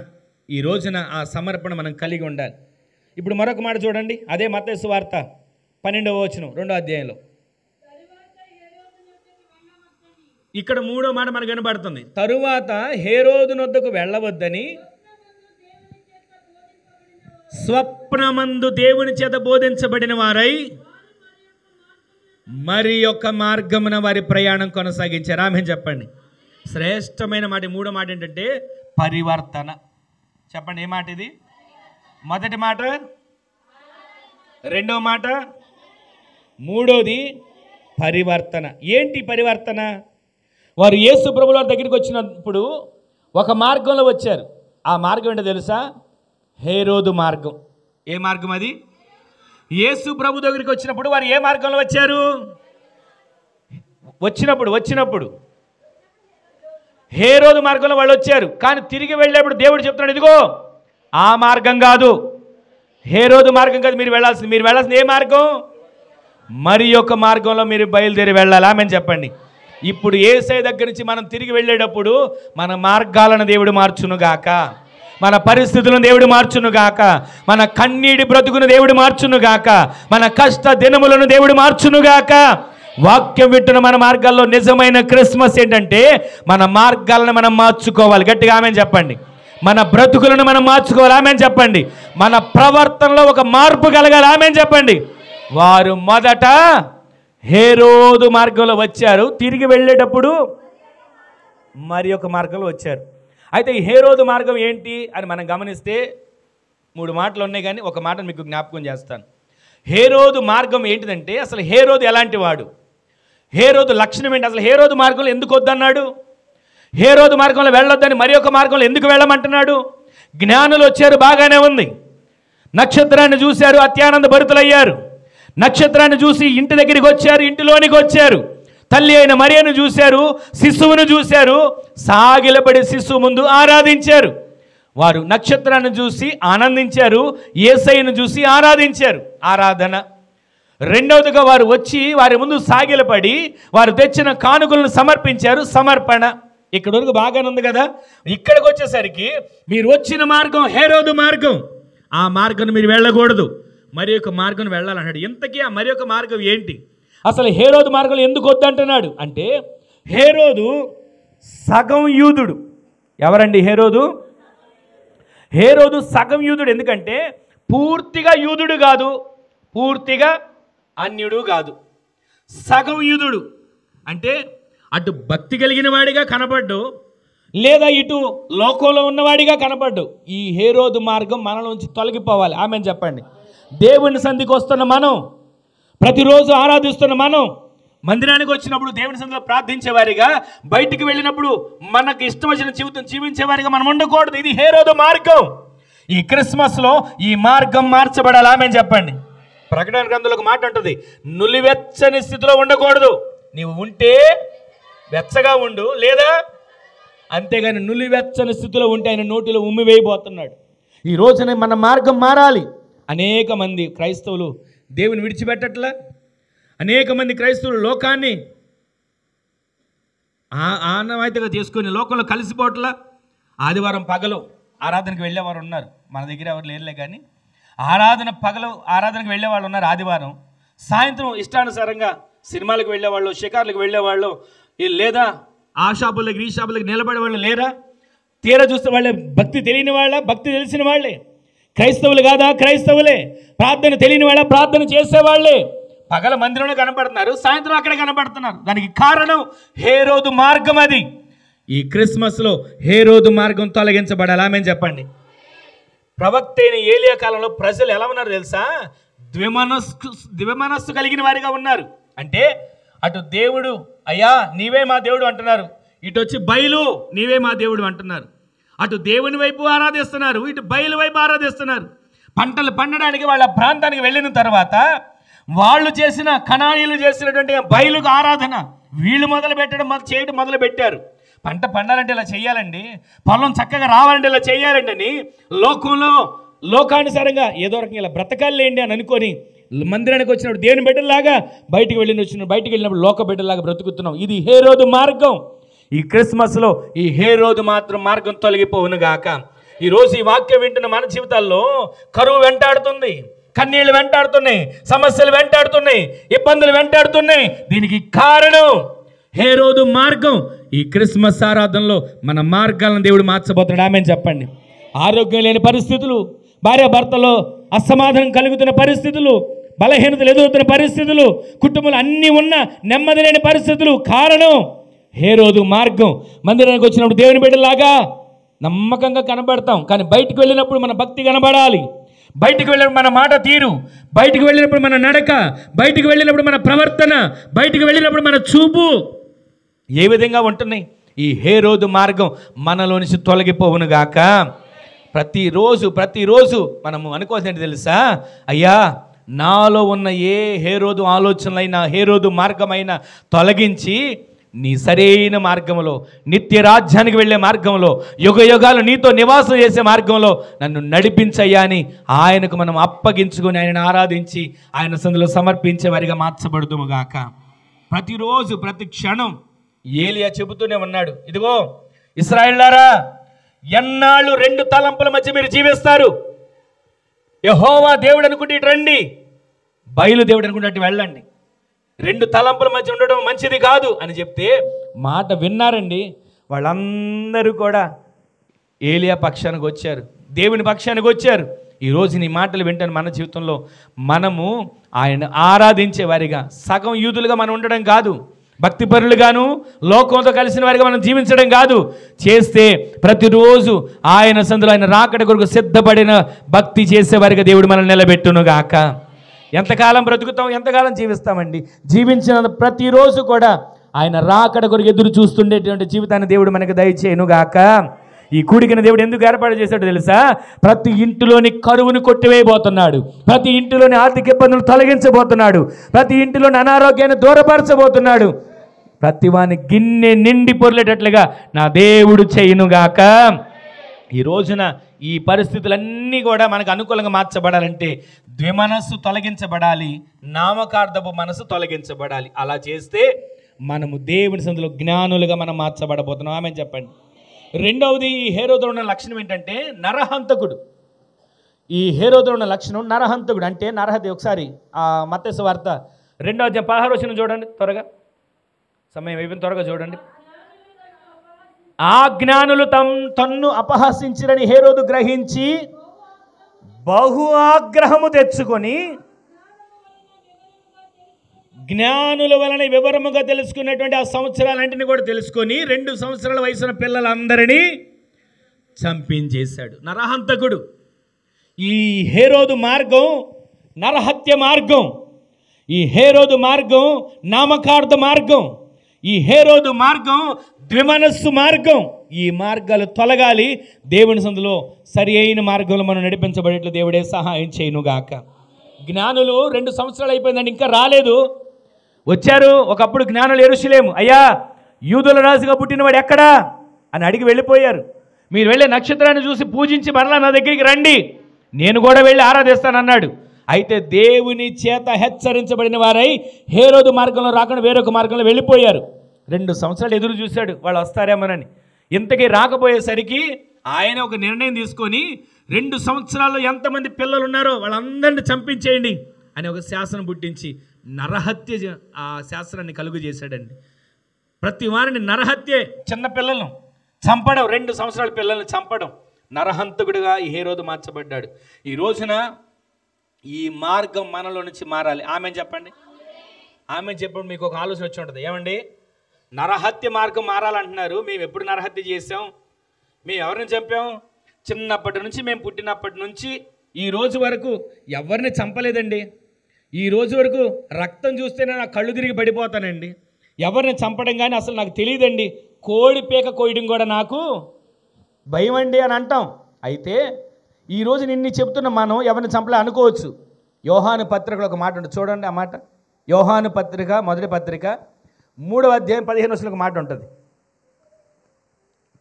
ఈ రోజున ఆ సమర్పణ మనం కలిగి ఉండాలి. ఇప్పుడు మరొక మాట చూడండి, అదే మత్తయి సువార్త 12వ వచనం 2వ అధ్యాయంలో. ఇక్కడ 3వ మాట మనకు కనబడుతుంది. తరువాత హేరోదు నొద్దకు వెళ్ళవద్దని స్వప్నమందు దేవుని చేత బోధించబడిన వారై మరి యొక్క మార్గమున వారి ప్రయాణం కొనసాగించారు. ఆమేన్ చెప్పండి. శ్రేష్టమైన మాట 3వ మాట ఏంటంటే పరివర్తన. చెప్పండి, ఏ మాట ఇది? మొదటి మాట, రెండవ మాట, మూడోది పరివర్తన. ఏంటి పరివర్తన? వారు యేసు ప్రభువుల దగ్గరికి వచ్చినప్పుడు ఒక మార్గంలో వచ్చారు. ఆ మార్గం ఏంటో తెలుసా? హేరోదు మార్గం. ఏ మార్గం అది? యేసు ప్రభు దగ్గరికి వచ్చినప్పుడు వారు ఏ మార్గంలో వచ్చారు? వచ్చినప్పుడు హేరోదు మార్గంలో వాళ్ళు వచ్చారు. కానీ తిరిగి వెళ్ళేప్పుడు దేవుడు చెప్తున్నాడు, ఇదిగో ఆ మార్గం కాదు, హేరోదు మార్గం కాదు మీరు వెళ్ళాల్సింది ఏ మార్గం? మరి యొక్క మార్గంలో మీరు బయలుదేరి వెళ్ళాలి. ఆమేన్ చెప్పండి. ఇప్పుడు యేసయ్య దగ్గర నుంచి మనం తిరిగి వెళ్ళేటప్పుడు మన మార్గాలను దేవుడు మార్చునుగాక, మన పరిస్థితులను దేవుడు మార్చునుగాక, మన కన్నీటి బ్రతుకును దేవుడు మార్చునుగాక, మన కష్ట దినములను దేవుడు మార్చునుగాక. వాక్యం వింటున్న మన మార్గాల్లో నిజమైన క్రిస్మస్ ఏంటంటే మన మార్గాలను మనం మార్చుకోవాలి. గట్టిగా ఆమేన్ చెప్పండి. మన బ్రతుకులను మనం మార్చుకోవాలి. ఆమేన్ చెప్పండి. మన ప్రవర్తనలో ఒక మార్పు కలగాలి. ఆమేన్ చెప్పండి. వారు మొదట హేరోదు మార్గంలో వచ్చారు, తిరిగి వెళ్ళేటప్పుడు మరి ఒక మార్గంలో వచ్చారు. అయితే ఈ హేరోదు మార్గం ఏంటి అని మనం గమనిస్తే 3 మాటలు ఉన్నాయి, కానీ ఒక మాట మీకు జ్ఞాపకం చేస్తాను. హేరోదు మార్గం ఏంటిదంటే అసలు హేరోదు ఎలాంటి వాడు, హేరోదు లక్షణం ఏంటి, అసలు హేరోదు మార్గంలో ఎందుకు వద్దన్నాడు, హేరోదు మార్గంలో వెళ్ళొద్దని మరి ఒక మార్గంలో ఎందుకు వెళ్ళమంటున్నాడు. జ్ఞానులు వచ్చారు, బాగానే ఉంది. నక్షత్రాన్ని చూశారు, అత్యానంద భరితులయ్యారు. నక్షత్రాన్ని చూసి ఇంటి దగ్గరికి వచ్చారు, ఇంటిలోనికి వచ్చారు. తల్లి అయిన మరియను చూశారు, శిశువును చూశారు, సాగిలపడి శిశువు ముందు ఆరాధించారు. వారు నక్షత్రాన్ని చూసి ఆనందించారు, యేసయ్యను చూసి ఆరాధించారు. ఆరాధన. రెండవదిగా వారు వచ్చి వారి ముందు సాగిలపడి వారు తెచ్చిన కానుకలను సమర్పించారు. సమర్పణ. ఇక్కడ వరకు బాగానే ఉంది కదా. ఇక్కడికి వచ్చేసరికి మీరు వచ్చిన మార్గం హేరోదు మార్గం, ఆ మార్గం మీరు వెళ్ళకూడదు, మరి ఒక మార్గం వెళ్ళాలన్నాడు. ఇంతకీ ఆ మరి ఒక మార్గం ఏంటి? అసలు హేరోదు మార్గంలో ఎందుకు వద్దంటున్నాడు అంటే, హేరోదు సగం యూదుడు. ఎవరండి హేరోదు? హేరోదు సగం యూదుడు. ఎందుకంటే పూర్తిగా యూదుడు కాదు, పూర్తిగా అన్యుడు కాదు, సగం యూదుడు. అంటే అటు భక్తి కలిగిన వాడిగా కనపడ్డు, లేదా ఇటు లోకంలో ఉన్నవాడిగా కనపడ్డు. ఈ హేరోదు మార్గం మనలోంచి తొలగిపోవాలి. ఆమేన్ చెప్పండి. దేవుని సన్నిధికి వస్తున్న మనం, ప్రతిరోజు ఆరాధిస్తున్న మనం, మందిరానికి వచ్చినప్పుడు దేవుని సన్నిధిలో ప్రార్థించేవారిగా, బయటికి వెళ్ళినప్పుడు మనకు ఇష్టం వచ్చిన జీవితం జీవించేవారిగా మనం ఉండకూడదు. ఇది హేరోదు మార్గం. ఈ క్రిస్మస్లో ఈ మార్గం మార్చబడాలి. ఆమేన్ చెప్పండి. ప్రకటన గ్రంథంలో ఒక మాట ఉంటుంది, నులివెచ్చని స్థితిలో ఉండకూడదు. నీవు ఉంటే వెచ్చగా ఉండు, లేదా అంతేగాని నులివెచ్చని స్థితిలో ఉంటే ఆయన నోటిలో ఉమ్మివేయబోతున్నాడు. ఈ రోజున మన మార్గం మారాలి. అనేక మంది క్రైస్తవులు దేవుని విడిచిపెట్టట్లా, అనేక మంది క్రైస్తవులు లోకాన్ని ఆనవాయితీగా చేసుకొని లోకంలో కలిసిపోవట్లా. ఆదివారం పగలు ఆరాధనకు వెళ్ళేవారు ఉన్నారు, మన దగ్గర ఎవరు లేరులే, కానీ ఆరాధనకు వెళ్ళేవాళ్ళు ఉన్నారు. ఆదివారం సాయంత్రం ఇష్టానుసారంగా సినిమాలకు వెళ్ళేవాళ్ళు, షికార్లకు వెళ్ళేవాళ్ళు, లేదా ఆ షాపులకి ఈ షాపులకి నిలబడే వాళ్ళు లేరా? తీరా చూస్తే వాళ్ళే భక్తి తెలియని వాళ్ళ, భక్తి తెలిసిన వాళ్ళే. క్రైస్తవులు కాదా? క్రైస్తవులే. ప్రార్థన తెలియని వాళ్ళ, ప్రార్థన చేసేవాళ్ళే. పగల మందిరంలో కనపడుతున్నారు, సాయంత్రం అక్కడ కనపడుతున్నారు. దానికి కారణం హేరోదు మార్గం. అది ఈ క్రిస్మస్లో హేరోదు మార్గం తొలగించబడాలి. ఆమేన్ చెప్పండి. ప్రవక్త అయిన ఏలియా కాలంలో ప్రజలు ఎలా ఉన్నారు తెలుసా? ద్విమనస్సు కలిగిన వారిగా ఉన్నారు. అంటే అటు దేవుడు అయ్యా నీవే మా దేవుడు అంటున్నారు, ఇటు వచ్చి బయలు నీవే మా దేవుడు అంటున్నారు. అటు దేవుని వైపు ఆరాధిస్తున్నారు, ఇటు బయలు వైపు ఆరాధిస్తున్నారు. పంటలు పండడానికి వాళ్ళ ప్రాంతానికి వెళ్ళిన తర్వాత వాళ్ళు చేసిన కనానీయులు చేసినటువంటి బయలుకు ఆరాధన వీళ్ళు చేయడం మొదలు పెట్టారు. పంట పండాలంటే ఇలా చేయాలండి, పొలం చక్కగా రావాలంటే ఇలా చేయాలండి అని లోకానుసారంగా ఏదో రకంగా ఇలా బ్రతకాలేండి అని అనుకొని మందిరానికి వచ్చినప్పుడు దేవుని బిడ్డలాగా బయటికి వెళ్ళినప్పుడు లోక బిడ్డలాగా బ్రతుకుతున్నాం. ఇది హేరోదు మార్గం. ఈ క్రిస్మస్లో ఈ హేరోదు మాత్రం మార్గం తొలగిపోవును గాక. ఈరోజు ఈ వాక్యం వింటున్న మన జీవితాల్లో కరువు వెంటాడుతుంది, కన్నీళ్లు వెంటాడుతున్నాయి, సమస్యలు వెంటాడుతున్నాయి, ఇబ్బందులు వెంటాడుతున్నాయి. దీనికి కారణం హేరోదు మార్గం. ఈ క్రిస్మస్ ఆరాధనలో మన మార్గాలను దేవుడు మార్చబోతున్నాడు. ఆమేన్ చెప్పండి. ఆరోగ్యం లేని పరిస్థితులు, భార్యాభర్తలో అసమాధానం కలుగుతున్న పరిస్థితులు, బలహీనతలు ఎదుగుతున్న పరిస్థితులు, కుటుంబాలు అన్నీ ఉన్న నెమ్మది లేని పరిస్థితులు, కారణం హేరోదు మార్గం. మందిరానికి వచ్చినప్పుడు దేవుని బిడ్డలాగా నమ్మకంగా కనబడతాం, కానీ బయటికి వెళ్ళినప్పుడు మన భక్తి కనబడాలి. బయటికి వెళ్ళినప్పుడు మన మాట తీరు, బయటికి వెళ్ళినప్పుడు మన నడక, బయటికి వెళ్ళినప్పుడు మన ప్రవర్తన, బయటికి వెళ్ళినప్పుడు మన చూపు ఏ విధంగా ఉంటున్నాయి? ఈ హేరోదు మార్గం మనలో నుంచి తొలగిపోవును గాక. ప్రతిరోజు మనము అనుకోవాల్సింది తెలుసా? అయ్యా నాలో ఉన్న ఏ హేరోదు ఆలోచనలైనా, హేరోదు మార్గమైనా తొలగించి నీ సరైన మార్గంలో, నిత్య రాజ్యానికి వెళ్ళే మార్గంలో, యుగ యుగాలు నీతో నివాసం చేసే మార్గంలో నన్ను నడిపించయ్యా అని ఆయనకు మనం అప్పగించుకొని ఆయనను ఆరాధించి ఆయన సందులో సమర్పించే వారిగా మార్చబడుదుము గాక. ప్రతిరోజు ప్రతి క్షణం ఏలియా చెబుతూనే ఉన్నాడు, ఇదిగో ఇశ్రాయేలులారా, ఎన్నాళ్ళు రెండు తలంపుల మధ్య మీరు జీవిస్తారు? యెహోవా దేవుడు అనుకుంటే ఇటు రండి, బయలు దేవుడు అనుకుంటే అటు వెళ్ళండి. రెండు తలంపుల మధ్య ఉండడం మంచిది కాదు అని చెప్తే మాట విన్నారండి. వాళ్ళందరూ కూడా ఏలియా పక్షానికి వచ్చారు, దేవుని పక్షానికి వచ్చారు. ఈరోజు నీ మాటలు వింటాను. మన జీవితంలో మనము ఆయన ఆరాధించే వారిగా, సగం యూదులుగా మనం ఉండడం కాదు, భక్తిపరులుగాను లోకంతో కలిసిన వారిగా మనం జీవించడం కాదు. చేస్తే ప్రతిరోజు ఆయన సందులో ఆయన రాకడ కొరకు సిద్ధపడిన భక్తి చేసేవారిగా దేవుడు మనల్ని నిలబెట్టును గాక. ఎంతకాలం బ్రతుకుతాం, ఎంతకాలం జీవిస్తామండి? జీవించిన ప్రతిరోజు కూడా ఆయన రాకడ కొరకు ఎదురు చూస్తుండేటువంటి జీవితాన్ని దేవుడు మనకు దయచేయను గాక. ఈ కూడికను దేవుడు ఎందుకు ఏర్పాటు చేశాడో తెలుసా? ప్రతి ఇంటిలోని కరువును కొట్టివేయబోతున్నాడు, ప్రతి ఇంటిలోని ఆర్థిక ఇబ్బందులు తొలగించబోతున్నాడు, ప్రతి ఇంటిలోని అనారోగ్యాన్ని దూరపరచబోతున్నాడు. ప్రతి వాని గిన్నె నిండి పొర్లేటట్లుగా నా దేవుడు చేయునుగాక. ఈ రోజున ఈ పరిస్థితులన్నీ కూడా మనకు అనుకూలంగా మార్చబడాలంటే ద్విమనస్సు తొలగించబడాలి, నామకార్థపు మనసు తొలగించబడాలి. అలా చేస్తే మనము దేవుని సందులో జ్ఞానులుగా మనం మార్చబడబోతున్నాం. ఆమె చెప్పండి. రెండవది, ఈ హేరోదులో ఉన్న లక్షణం ఏంటంటే నరహంతకుడు. ఈ హేరోదులో ఉన్న లక్షణం నరహంతకుడు అంటే నరహత్య. ఒకసారి మత్తయి సువార్త 2వ అధ్యాయం 16వ వచనం చూడండి, త్వరగా సమయం అయిపోయింది, త్వరగా చూడండి. ఆ జ్ఞానులు తన్ను అపహసించిరని హేరోదు గ్రహించి బహు ఆగ్రహము తెచ్చుకొని జ్ఞానుల వలన వివరముగా తెలుసుకున్నటువంటి ఆ సంవత్సరాలంటిని కూడా తెలుసుకొని 2 సంవత్సరాల వయసున్న పిల్లలందరినీ చంపించేశాడు. నరహంతకుడు. ఈ హేరోదు మార్గం నరహత్య మార్గం, ఈ హేరోదు మార్గం నామకార్థ మార్గం, ఈ హేరోదు మార్గం ద్విమనస్సు మార్గం. ఈ మార్గాలు తొలగాలి. దేవుని సందులో సరి అయిన మార్గంలో మనం నడిపించబడేట్లు దేవుడే సహాయం చేయనుగాక. జ్ఞానులు 2 సంవత్సరాలు అయిపోయిందండి, ఇంకా రాలేదు. వచ్చారు. ఒకప్పుడు జ్ఞానులు యెరూషలేము, అయ్యా యూదుల రాజుగా పుట్టినవాడు ఎక్కడా అని అడిగి వెళ్ళిపోయారు. మీరు వెళ్ళే నక్షత్రాన్ని చూసి పూజించి మరలా నా దగ్గరికి రండి, నేను కూడా వెళ్ళి ఆరాధిస్తానన్నాడు. అయితే దేవుని చేత హెచ్చరించబడిన వారై హేరోదు మార్గంలో రాకుండా వేరొక మార్గంలో వెళ్ళిపోయారు. 2 సంవత్సరాలు ఎదురు చూశాడు వాళ్ళు వస్తారేమోనని. ఇంతకీ రాకపోయేసరికి ఆయన ఒక నిర్ణయం తీసుకొని 2 సంవత్సరాల్లో ఎంతమంది పిల్లలు ఉన్నారో వాళ్ళందరినీ చంపించేయండి అని ఒక శాసనం పుట్టించి నరహత్య ఆ శాస్త్రాన్ని కలుగు చేశాడండి. ప్రతి వారిని నరహత్యే, చిన్న పిల్లలను చంపడం, 2 సంవత్సరాల పిల్లల్ని చంపడం, నరహంతకుడిగా ఈ హేరోదు మార్చబడ్డాడు. ఈ రోజున ఈ మార్గం మనలో నుంచి మారాలి. ఆమె చెప్పండి. ఆమె చెప్పినప్పుడు మీకు ఒక ఆలోచన వచ్చి ఉంటుంది, ఏమండి నరహత్య మార్గం మారాలంటున్నారు, మేము ఎప్పుడు నరహత్య చేసాం, మేము ఎవరిని చంపాం, చిన్నప్పటి నుంచి మేము పుట్టినప్పటి నుంచి ఈ రోజు వరకు ఎవరిని చంపలేదండి, ఈ రోజు వరకు రక్తం చూస్తేనే నా కళ్ళు తిరిగి పడిపోతానండి, ఎవరిని చంపడం కానీ అసలు నాకు తెలియదండి, కోడి పీక కోయడం కూడా నాకు భయం అండి అని అంటాం. అయితే ఈరోజు నిన్ను చెప్తున్న మనం ఎవరిని చంపలే అనుకోవచ్చు. యోహాను పత్రికలో ఒక మాట ఉంటుంది, చూడండి ఆ మాట. యోహాను పత్రిక మొదటి పత్రిక 3వ అధ్యాయం 15వ వచనంలో ఒక మాట ఉంటుంది.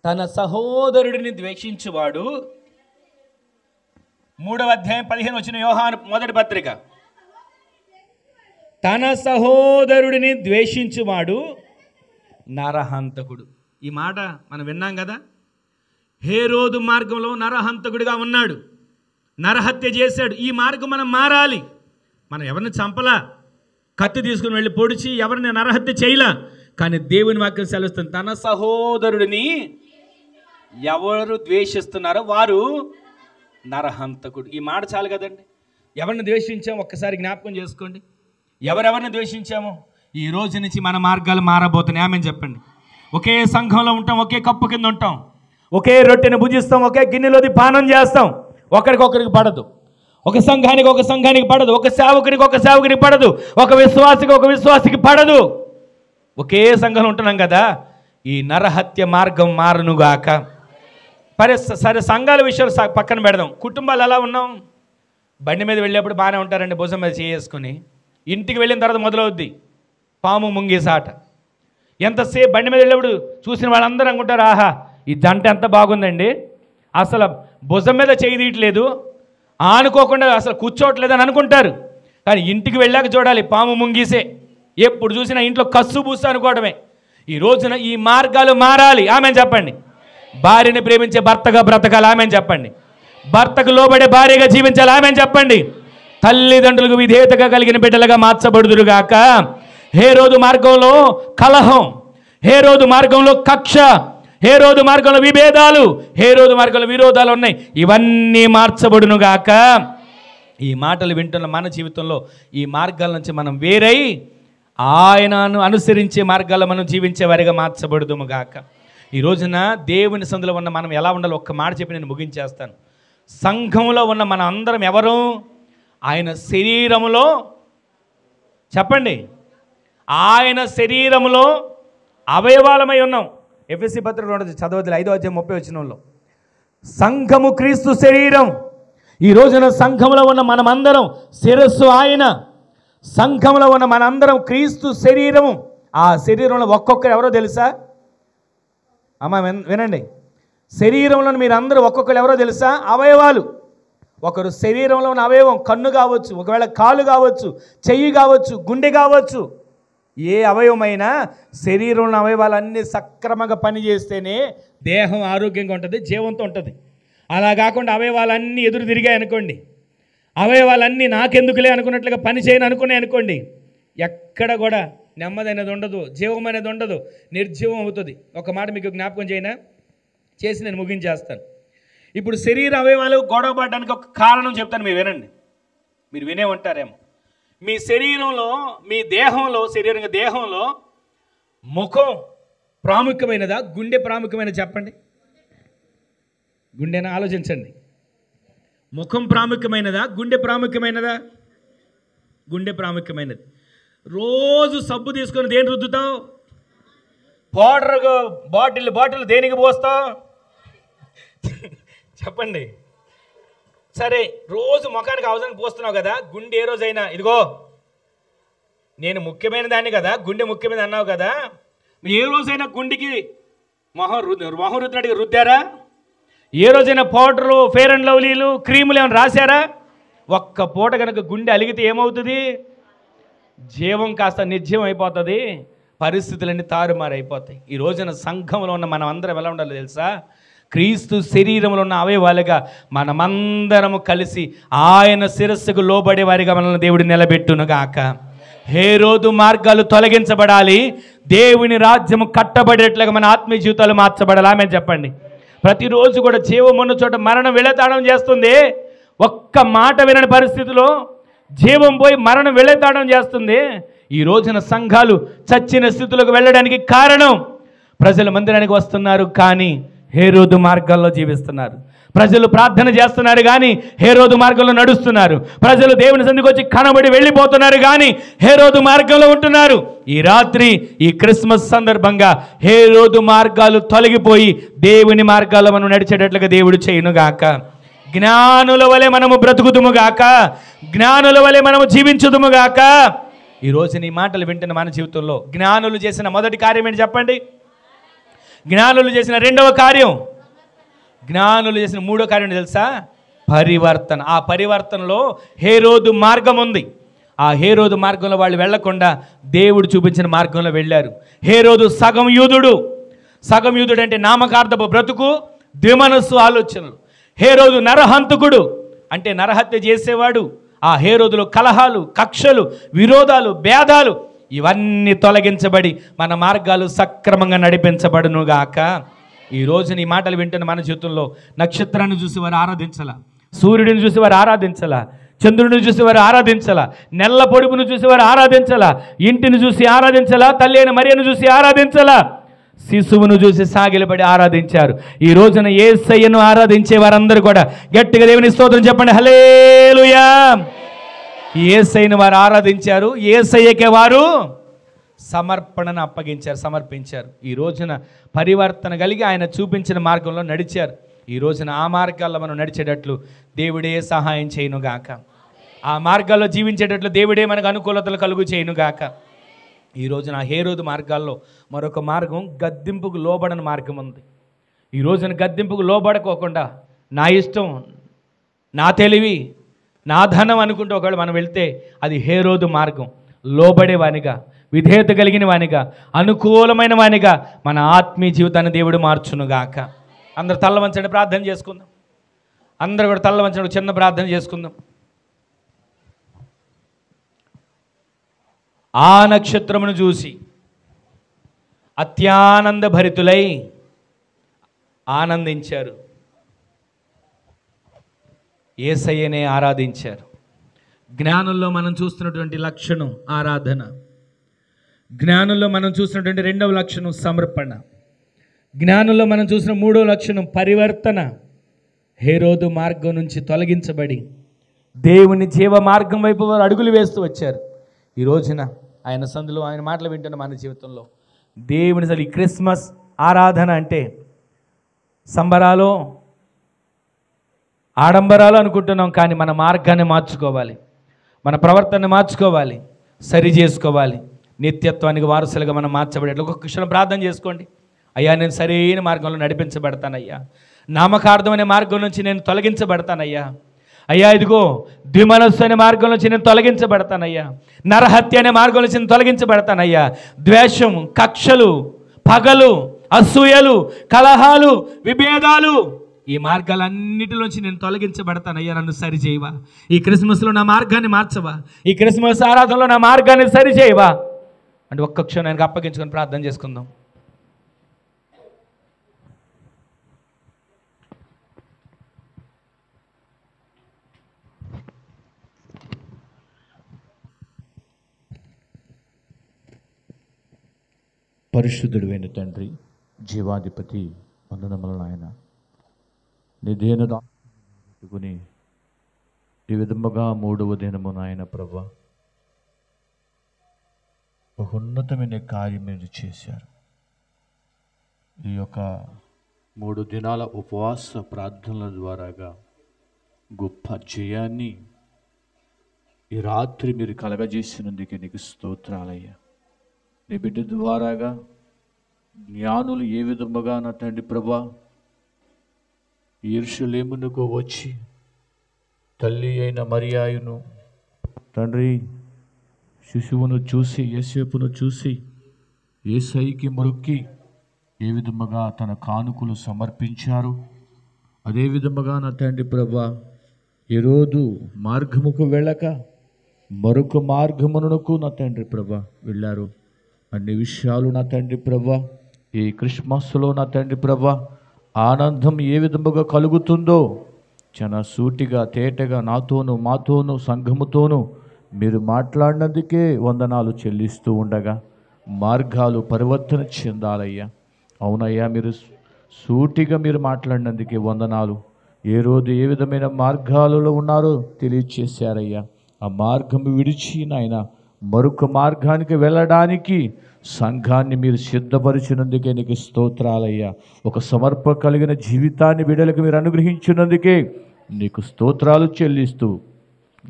తన సహోదరుడిని ద్వేషించువాడు, 3వ అధ్యాయం 15వ వచనం యోహాను మొదటి పత్రిక, తన సహోదరుడిని ద్వేషించువాడు నరహంతకుడు. ఈ మాట మనం విన్నాం కదా. హేరోదు మార్గంలో నరహంతకుడిగా ఉన్నాడు, నరహత్య చేశాడు. ఈ మార్గం మనం మారాలి. మనం ఎవరిని చంపలా, కత్తి తీసుకుని వెళ్ళి పొడిచి ఎవరిని నరహత్య చేయలా. కానీ దేవుని వాక్యం సెలవుస్తుంది, తన సహోదరుడిని ఎవరు ద్వేషిస్తున్నారో వారు నరహంతకుడు. ఈ మాట చాలు కదండి. ఎవరిని ద్వేషించాము ఒక్కసారి జ్ఞాపకం చేసుకోండి. ఎవరెవరిని ద్వేషించామో ఈ రోజు నుంచి మన మార్గాలు మారబోతున్నాయి. ఆమెను చెప్పండి. ఒకే సంఘంలో ఉంటాం, ఒకే కప్పు కింద ఉంటాం, ఒకే రొట్టెని భుజిస్తాం, ఒకే గిన్నెలోది పానం చేస్తాం. ఒకరికొకరికి పడదు, ఒక సంఘానికి పడదు, ఒక సేవకునికి పడదు, ఒక విశ్వాసికి పడదు. ఒకే సంఘంలో ఉంటున్నాం కదా. ఈ నరహత్య మార్గం మారనుగాక. సరే, సంఘాల విషయాలు పక్కన పెడదాం. కుటుంబాలు ఎలా ఉన్నాం? బండి మీద వెళ్ళేప్పుడు బాగానే ఉంటారండి, భుజం మీద చేసుకుని. ఇంటికి వెళ్ళిన తర్వాత మొదలవుద్ది పాము ముంగేసాట. ఎంతసేపు బండి మీద వెళ్ళేప్పుడు చూసిన వాళ్ళందరూ అనుకుంటారు, ఆహా ఈ జంట ఎంత బాగుందండి, అసలు భుజం మీద చేయి తీయట్లేదు, ఆనుకోకుండా అసలు కూర్చోవట్లేదని అనుకుంటారు. కానీ ఇంటికి వెళ్ళాక చూడాలి పాము ముంగీసే. ఎప్పుడు చూసినా ఇంట్లో కస్సు బూసు అనుకోవడమే. ఈ రోజున ఈ మార్గాలు మారాలి. ఆమెను చెప్పండి. భార్యని ప్రేమించే భర్తగా బ్రతకాలి. ఆమెను చెప్పండి. భర్తకు లోబడే భార్యగా జీవించాలి. ఆమెను చెప్పండి. తల్లిదండ్రులకు విధేయతగా కలిగిన బిడ్డలుగా మార్చబడుదురుగాక. హేరోదు మార్గంలో కలహం, హేరోదు మార్గంలో కక్ష, హేరోదు మార్గంలో విభేదాలు, హేరోదు మార్గంలో విరోధాలు ఉన్నాయి. ఇవన్నీ మార్చబడునుగాక. ఈ మాటలు వింటున్న మన జీవితంలో ఈ మార్గాల నుంచి మనం వేరై ఆయనను అనుసరించే మార్గాల్లో మనం జీవించే వారిగా మార్చబడుదుముగాక. ఈ రోజున దేవుని సందులో ఉన్న మనం ఎలా ఉండాలో ఒక్క మాట చెప్పి నేను ముగించేస్తాను. సంఘంలో ఉన్న మన అందరం ఎవరు? ఆయన శరీరములో, చెప్పండి, ఆయన శరీరములో అవయవాలమై ఉన్నాం. ఎఫెసీ పత్రికలో చదవద్దు 5వ అధ్యాయం 30వ వచనంలో సంఘము క్రీస్తు శరీరం. ఈ రోజున సంఘంలో ఉన్న మనమందరం శిరస్సు ఆయన. సంఘంలో ఉన్న మనందరం క్రీస్తు శరీరము. ఆ శరీరంలో ఒక్కొక్కరు ఎవరో తెలుసా? అమ్మ వినండి, శరీరంలో మీరందరూ ఒక్కొక్కరు ఎవరో తెలుసా? అవయవాలు. ఒకరు శరీరంలో ఉన్న అవయవం కన్ను కావచ్చు, ఒకవేళ కాలు కావచ్చు, చెయ్యి కావచ్చు, గుండె కావచ్చు. ఏ అవయవమైనా శరీరంలో అవయవాలన్నీ సక్రమంగా పనిచేస్తేనే దేహం ఆరోగ్యంగా ఉంటుంది, జీవంతో ఉంటుంది. అలా కాకుండా అవయవాలన్నీ ఎదురు తిరిగాయి అనుకోండి, అవయవాలన్నీ నాకెందుకులే అనుకున్నట్లుగా పని చేయను అనుకున్నాయి అనుకోండి, ఎక్కడ కూడా నెమ్మది అనేది ఉండదు, జీవం అనేది ఉండదు, నిర్జీవం అవుతుంది. ఒక మాట మీకు జ్ఞాపకం చేసి నేను ముగించేస్తాను. ఇప్పుడు శరీర అవయవాలు గొడవ పడడానికి ఒక కారణం చెప్తాను, మీరు వినండి. మీరు వినే ఉంటారేమో. మీ శరీరంలో, మీ దేహంలో, దేహంలో ముఖం ప్రాముఖ్యమైనదా, గుండె ప్రాముఖ్యమైనది? చెప్పండి. గుండెనా? ఆలోచించండి. ముఖం ప్రాముఖ్యమైనదా, గుండె ప్రాముఖ్యమైనదా? గుండె ప్రాముఖ్యమైనది. రోజు సబ్బు తీసుకొని దేని రుద్దుతావు? బాటిల్ దేనికి పోస్తావు? చెప్పండి. సరే, రోజు ముఖానికి అవసరానికి పోస్తున్నావు కదా, గుండె ఏ రోజైనా ఇదిగో నేను ముఖ్యమైన దాన్ని కదా, గుండె ముఖ్యమైన అన్నావు కదా, ఏ రోజైనా గుండెకి మొహం రుద్దినట్టుగా రుద్దారా? ఏ రోజైనా పౌడర్లు, ఫెయిర్ అండ్ లవ్లీలు, క్రీములు ఏమైనా రాశారా? ఒక్క పూట కనుక గుండె అలిగితే ఏమవుతుంది? జీవం కాస్త నిర్జీవం అయిపోతుంది, పరిస్థితులన్నీ తారుమారైపోతాయి. ఈ రోజున సంఘంలో ఉన్న మనం అందరం ఎలా ఉండాలో తెలుసా? క్రీస్తు శరీరంలో ఉన్న అవయవాలుగా మనమందరము కలిసి ఆయన శిరస్సుకు లోబడే వారిగా మనల్ని దేవుడు నిలబెట్టునుగాక. హేరోదు మార్గాలు తొలగించబడాలి, దేవుని రాజ్యము కట్టబడేట్లుగా మన ఆత్మీయ జీవితాలు మార్చబడాలి. ఆమె చెప్పండి. ప్రతిరోజు కూడా జీవం ఉన్న చోట మరణం వెళతాడం చేస్తుంది. ఒక్క మాట వినని పరిస్థితిలో జీవం పోయి మరణం వెళతాడం చేస్తుంది. ఈ రోజున సంఘాలు చచ్చిన స్థితిలోకి వెళ్ళడానికి కారణం, ప్రజలు మందిరానికి వస్తున్నారు కానీ హేరోదు మార్గాల్లో జీవిస్తున్నారు. ప్రజలు ప్రార్థన చేస్తున్నారు కానీ హేరోదు మార్గంలో నడుస్తున్నారు. ప్రజలు దేవుని సన్నిధికి వచ్చి కనబడి వెళ్ళిపోతున్నారు కానీ హేరోదు మార్గంలో ఉంటున్నారు. ఈ రాత్రి ఈ క్రిస్మస్ సందర్భంగా హేరోదు మార్గాలు తొలగిపోయి దేవుని మార్గాల్లో మనం నడిచేటట్లుగా దేవుడు చేయునుగాక. జ్ఞానుల వలె మనము బ్రతుకుదుముగాక, జ్ఞానుల వలె మనము జీవించుదుముగాక. ఈరోజు నీ మాటలు వింటున్న మన జీవితంలో జ్ఞానులు చేసిన మొదటి కార్యం ఏంటి చెప్పండి? జ్ఞానులు చేసిన రెండవ కార్యం, జ్ఞానులు చేసిన మూడో కార్యం తెలుసా? పరివర్తన. ఆ పరివర్తనలో హేరోదు మార్గం ఉంది. ఆ హేరోదు మార్గంలో వాళ్ళు వెళ్లకుండా దేవుడు చూపించిన మార్గంలో వెళ్ళారు. హేరోదు సగం యూదుడు. సగం యూదుడు అంటే నామకార్థపు బ్రతుకు, ద్విమనస్సు ఆలోచనలు. హేరోదు నరహంతకుడు అంటే నరహత్య చేసేవాడు. ఆ హేరోదులో కలహాలు, కక్షలు, విరోధాలు, భేదాలు ఇవన్నీ తొలగించబడి మన మార్గాలు సక్రమంగా నడిపించబడునుగాక. ఈ రోజు నీ మాటలు వింటున్న మన జీవితంలో నక్షత్రాన్ని చూసి వారు ఆరాధించాల, సూర్యుడిని చూసి వారు ఆరాధించాల, చంద్రుడిని చూసి వారు ఆరాధించాల, నెల్ల పొడుపును చూసి వారు ఆరాధించాల, ఇంటిని చూసి ఆరాధించాల, తల్లి అయిన మరియను చూసి ఆరాధించాల, శిశువును చూసి సాగిలపడి ఆరాధించారు. ఈ రోజున యేసయ్యను ఆరాధించే వారందరూ కూడా గట్టిగా దేవుని స్తోత్రం చెప్పండి, హల్లెలూయా. యేసయ్యను వారు ఆరాధించారు, యేసయ్యకే వారు సమర్పణను అప్పగించారు, సమర్పించారు. ఈ రోజున పరివర్తన కలిగి ఆయన చూపించిన మార్గంలో నడిచారు. ఈ రోజున ఆ మార్గాల్లో మనం నడిచేటట్లు దేవుడే సహాయం చేయునుగాక. ఆ మార్గాల్లో జీవించేటట్లు దేవుడే మనకు అనుకూలతలు కలుగు చేయునుగాక. ఈ రోజున హేరోదు మార్గాల్లో మరొక మార్గం, గద్దింపుకు లోబడని మార్గం ఉంది. ఈ రోజున గద్దింపుకు లోబడుకోకుండా నా ఇష్టం, నా తెలివి, నా ధనం అనుకుంటూ ఒకవేళ మనం వెళ్తే అది హేరోదు మార్గం. లోబడే వానిగా, విధేయత కలిగిన వానిగా, అనుకూలమైన వానిగా మన ఆత్మీయ జీవితాన్ని దేవుడు మార్చునుగాక. అందరు తల్ల వంచండి, ప్రార్థన చేసుకుందాం. అందరూ కూడా తల్ల వంచండి, చిన్న ప్రార్థన చేసుకుందాం. ఆ నక్షత్రమును చూసి అత్యానంద భరితులై ఆనందించారు, యేసయ్యనే ఆరాధించారు. జ్ఞానుల్లో మనం చూస్తున్నటువంటి లక్షణం ఆరాధన. జ్ఞానుల్లో మనం చూసినటువంటి రెండవ లక్షణం సమర్పణ. జ్ఞానుల్లో మనం చూసిన మూడో లక్షణం పరివర్తన. హేరోదు మార్గం నుంచి తొలగించబడి దేవుని జీవ మార్గం వైపు వారు అడుగులు వేస్తూ వచ్చారు. ఈ రోజున ఆయన సందులో ఆయన మాటలు వింటున్న మన జీవితంలో దేవుని అసలు ఈ క్రిస్మస్ ఆరాధన అంటే సంబరాలు, ఆడంబరాలు అనుకుంటున్నాం, కానీ మన మార్గాన్ని మార్చుకోవాలి, మన ప్రవర్తనని మార్చుకోవాలి, సరి చేసుకోవాలి. నిత్యత్వానికి వారసులుగా మనం మార్చబడేట్లు ఒక్కొక్క క్షణం ప్రార్థన చేసుకోండి. అయ్యా, నేను సరైన మార్గంలో నడిపించబడతానయ్యా, నామకార్థమైన మార్గం నుంచి నేను తొలగించబడతానయ్యా. అయ్యా, ఇదిగో ద్విమనస్సు అనే మార్గం నుంచి నేను తొలగించబడతానయ్యా, నరహత్య అనే మార్గం నుంచి నేను తొలగించబడతానయ్యా. ద్వేషం, కక్షలు, పగలు, అసూయలు, కలహాలు, విభేదాలు, ఈ మార్గాలన్నిటిలోంచి నేను తొలగించబడతానయ్యా. నన్ను సరిచేయవా, ఈ క్రిస్మస్లో నా మార్గాన్ని మార్చవా, ఈ క్రిస్మస్ ఆరాధనలో నా మార్గాన్ని సరిచేయవా అంటే ఒక్క క్షణం ఆయనకు అప్పగించుకొని ప్రార్థన చేసుకుందాం. పరిశుద్ధుడు అయిన తండ్రి, జీవాధిపతి, వందనములు నాయన. నీ దేనదాని ఈ విధముగా మూడవ దినము నాయన ప్రభా, ఒక ఉన్నతమైన కార్యం మీరు చేశారు. ఈ యొక్క 3 దినాల ఉపవాస ప్రార్థనల ద్వారాగా గొప్ప జయాన్ని ఈ రాత్రి మీరు కలగజేసినందుకే నీకు స్తోత్రాలయ్యా. నీ బిడ్డ ద్వారాగా జ్ఞానులు ఏ విధముగా నా తండ్రి ప్రభా యెరూషలేమునకు వచ్చి తల్లి అయిన మరియాయును తండ్రి శిశువును చూసి, యేసేపును చూసి, యేసయ్యకి మొక్కి ఏ విధముగా తన కానుకలు సమర్పించారు, అదే విధముగా నా తండ్రి ప్రభా హేరోదు మార్గముకు వెళ్ళక మరొక మార్గమునకు నా తండ్రి ప్రభా వెళ్ళారు. అన్ని విషయాలు నా తండ్రి ప్రభా ఈ క్రిస్మస్లో నా తండ్రి ప్రభా ఆనందం ఏ విధముగా కలుగుతుందో చాలా సూటిగా తేటగా నాతోనూ మాతోనూ సంఘముతోనూ మీరు మాట్లాడినందుకే వందనాలు చెల్లిస్తూ ఉండగా మార్గాలు పరివర్తన చెందాలయ్యా. అవునయ్యా, మీరు సూటిగా మీరు మాట్లాడినందుకే వందనాలు. ఏ రోజు ఏ విధమైన మార్గాలలో ఉన్నారో తెలియచేశారయ్యా. ఆ మార్గం విడిచి నాయన మరొక మార్గానికి వెళ్ళడానికి సంఘాన్ని మీరు సిద్ధపరిచినందుకే నీకు స్తోత్రాలయ్యా. ఒక సమర్పణ కలిగిన జీవితాన్ని బిడ్డలకు మీరు అనుగ్రహించినందుకే నీకు స్తోత్రాలు చెల్లిస్తూ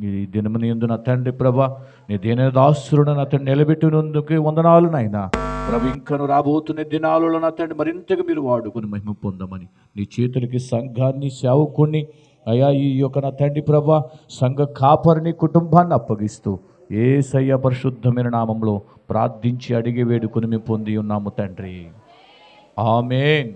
ఈ దినముని యందు నా తండ్రి ప్రభా, నీ దీనదాసురుడను అతను నిలబెట్టినందుకే వందనాలు నాయనా. ప్రభు, ఇంకను రాబోతున్న దినాలలో నా తండ్రి మరింతగా మీరు వాడుకొని మహిమ పొందమని నీ చేతులకి సంఘాన్ని, సేవకుణ్ణి అయా ఈ యొక్క నా తండ్రి ప్రభా సంఘ కాపరిని, కుటుంబాన్ని అప్పగిస్తూ యేసయ్య పరిశుద్ధమైన నామంలో ప్రార్థించి అడిగి వేడుకొని మేము పొంది ఉన్నాము తండ్రి. ఆమేన్.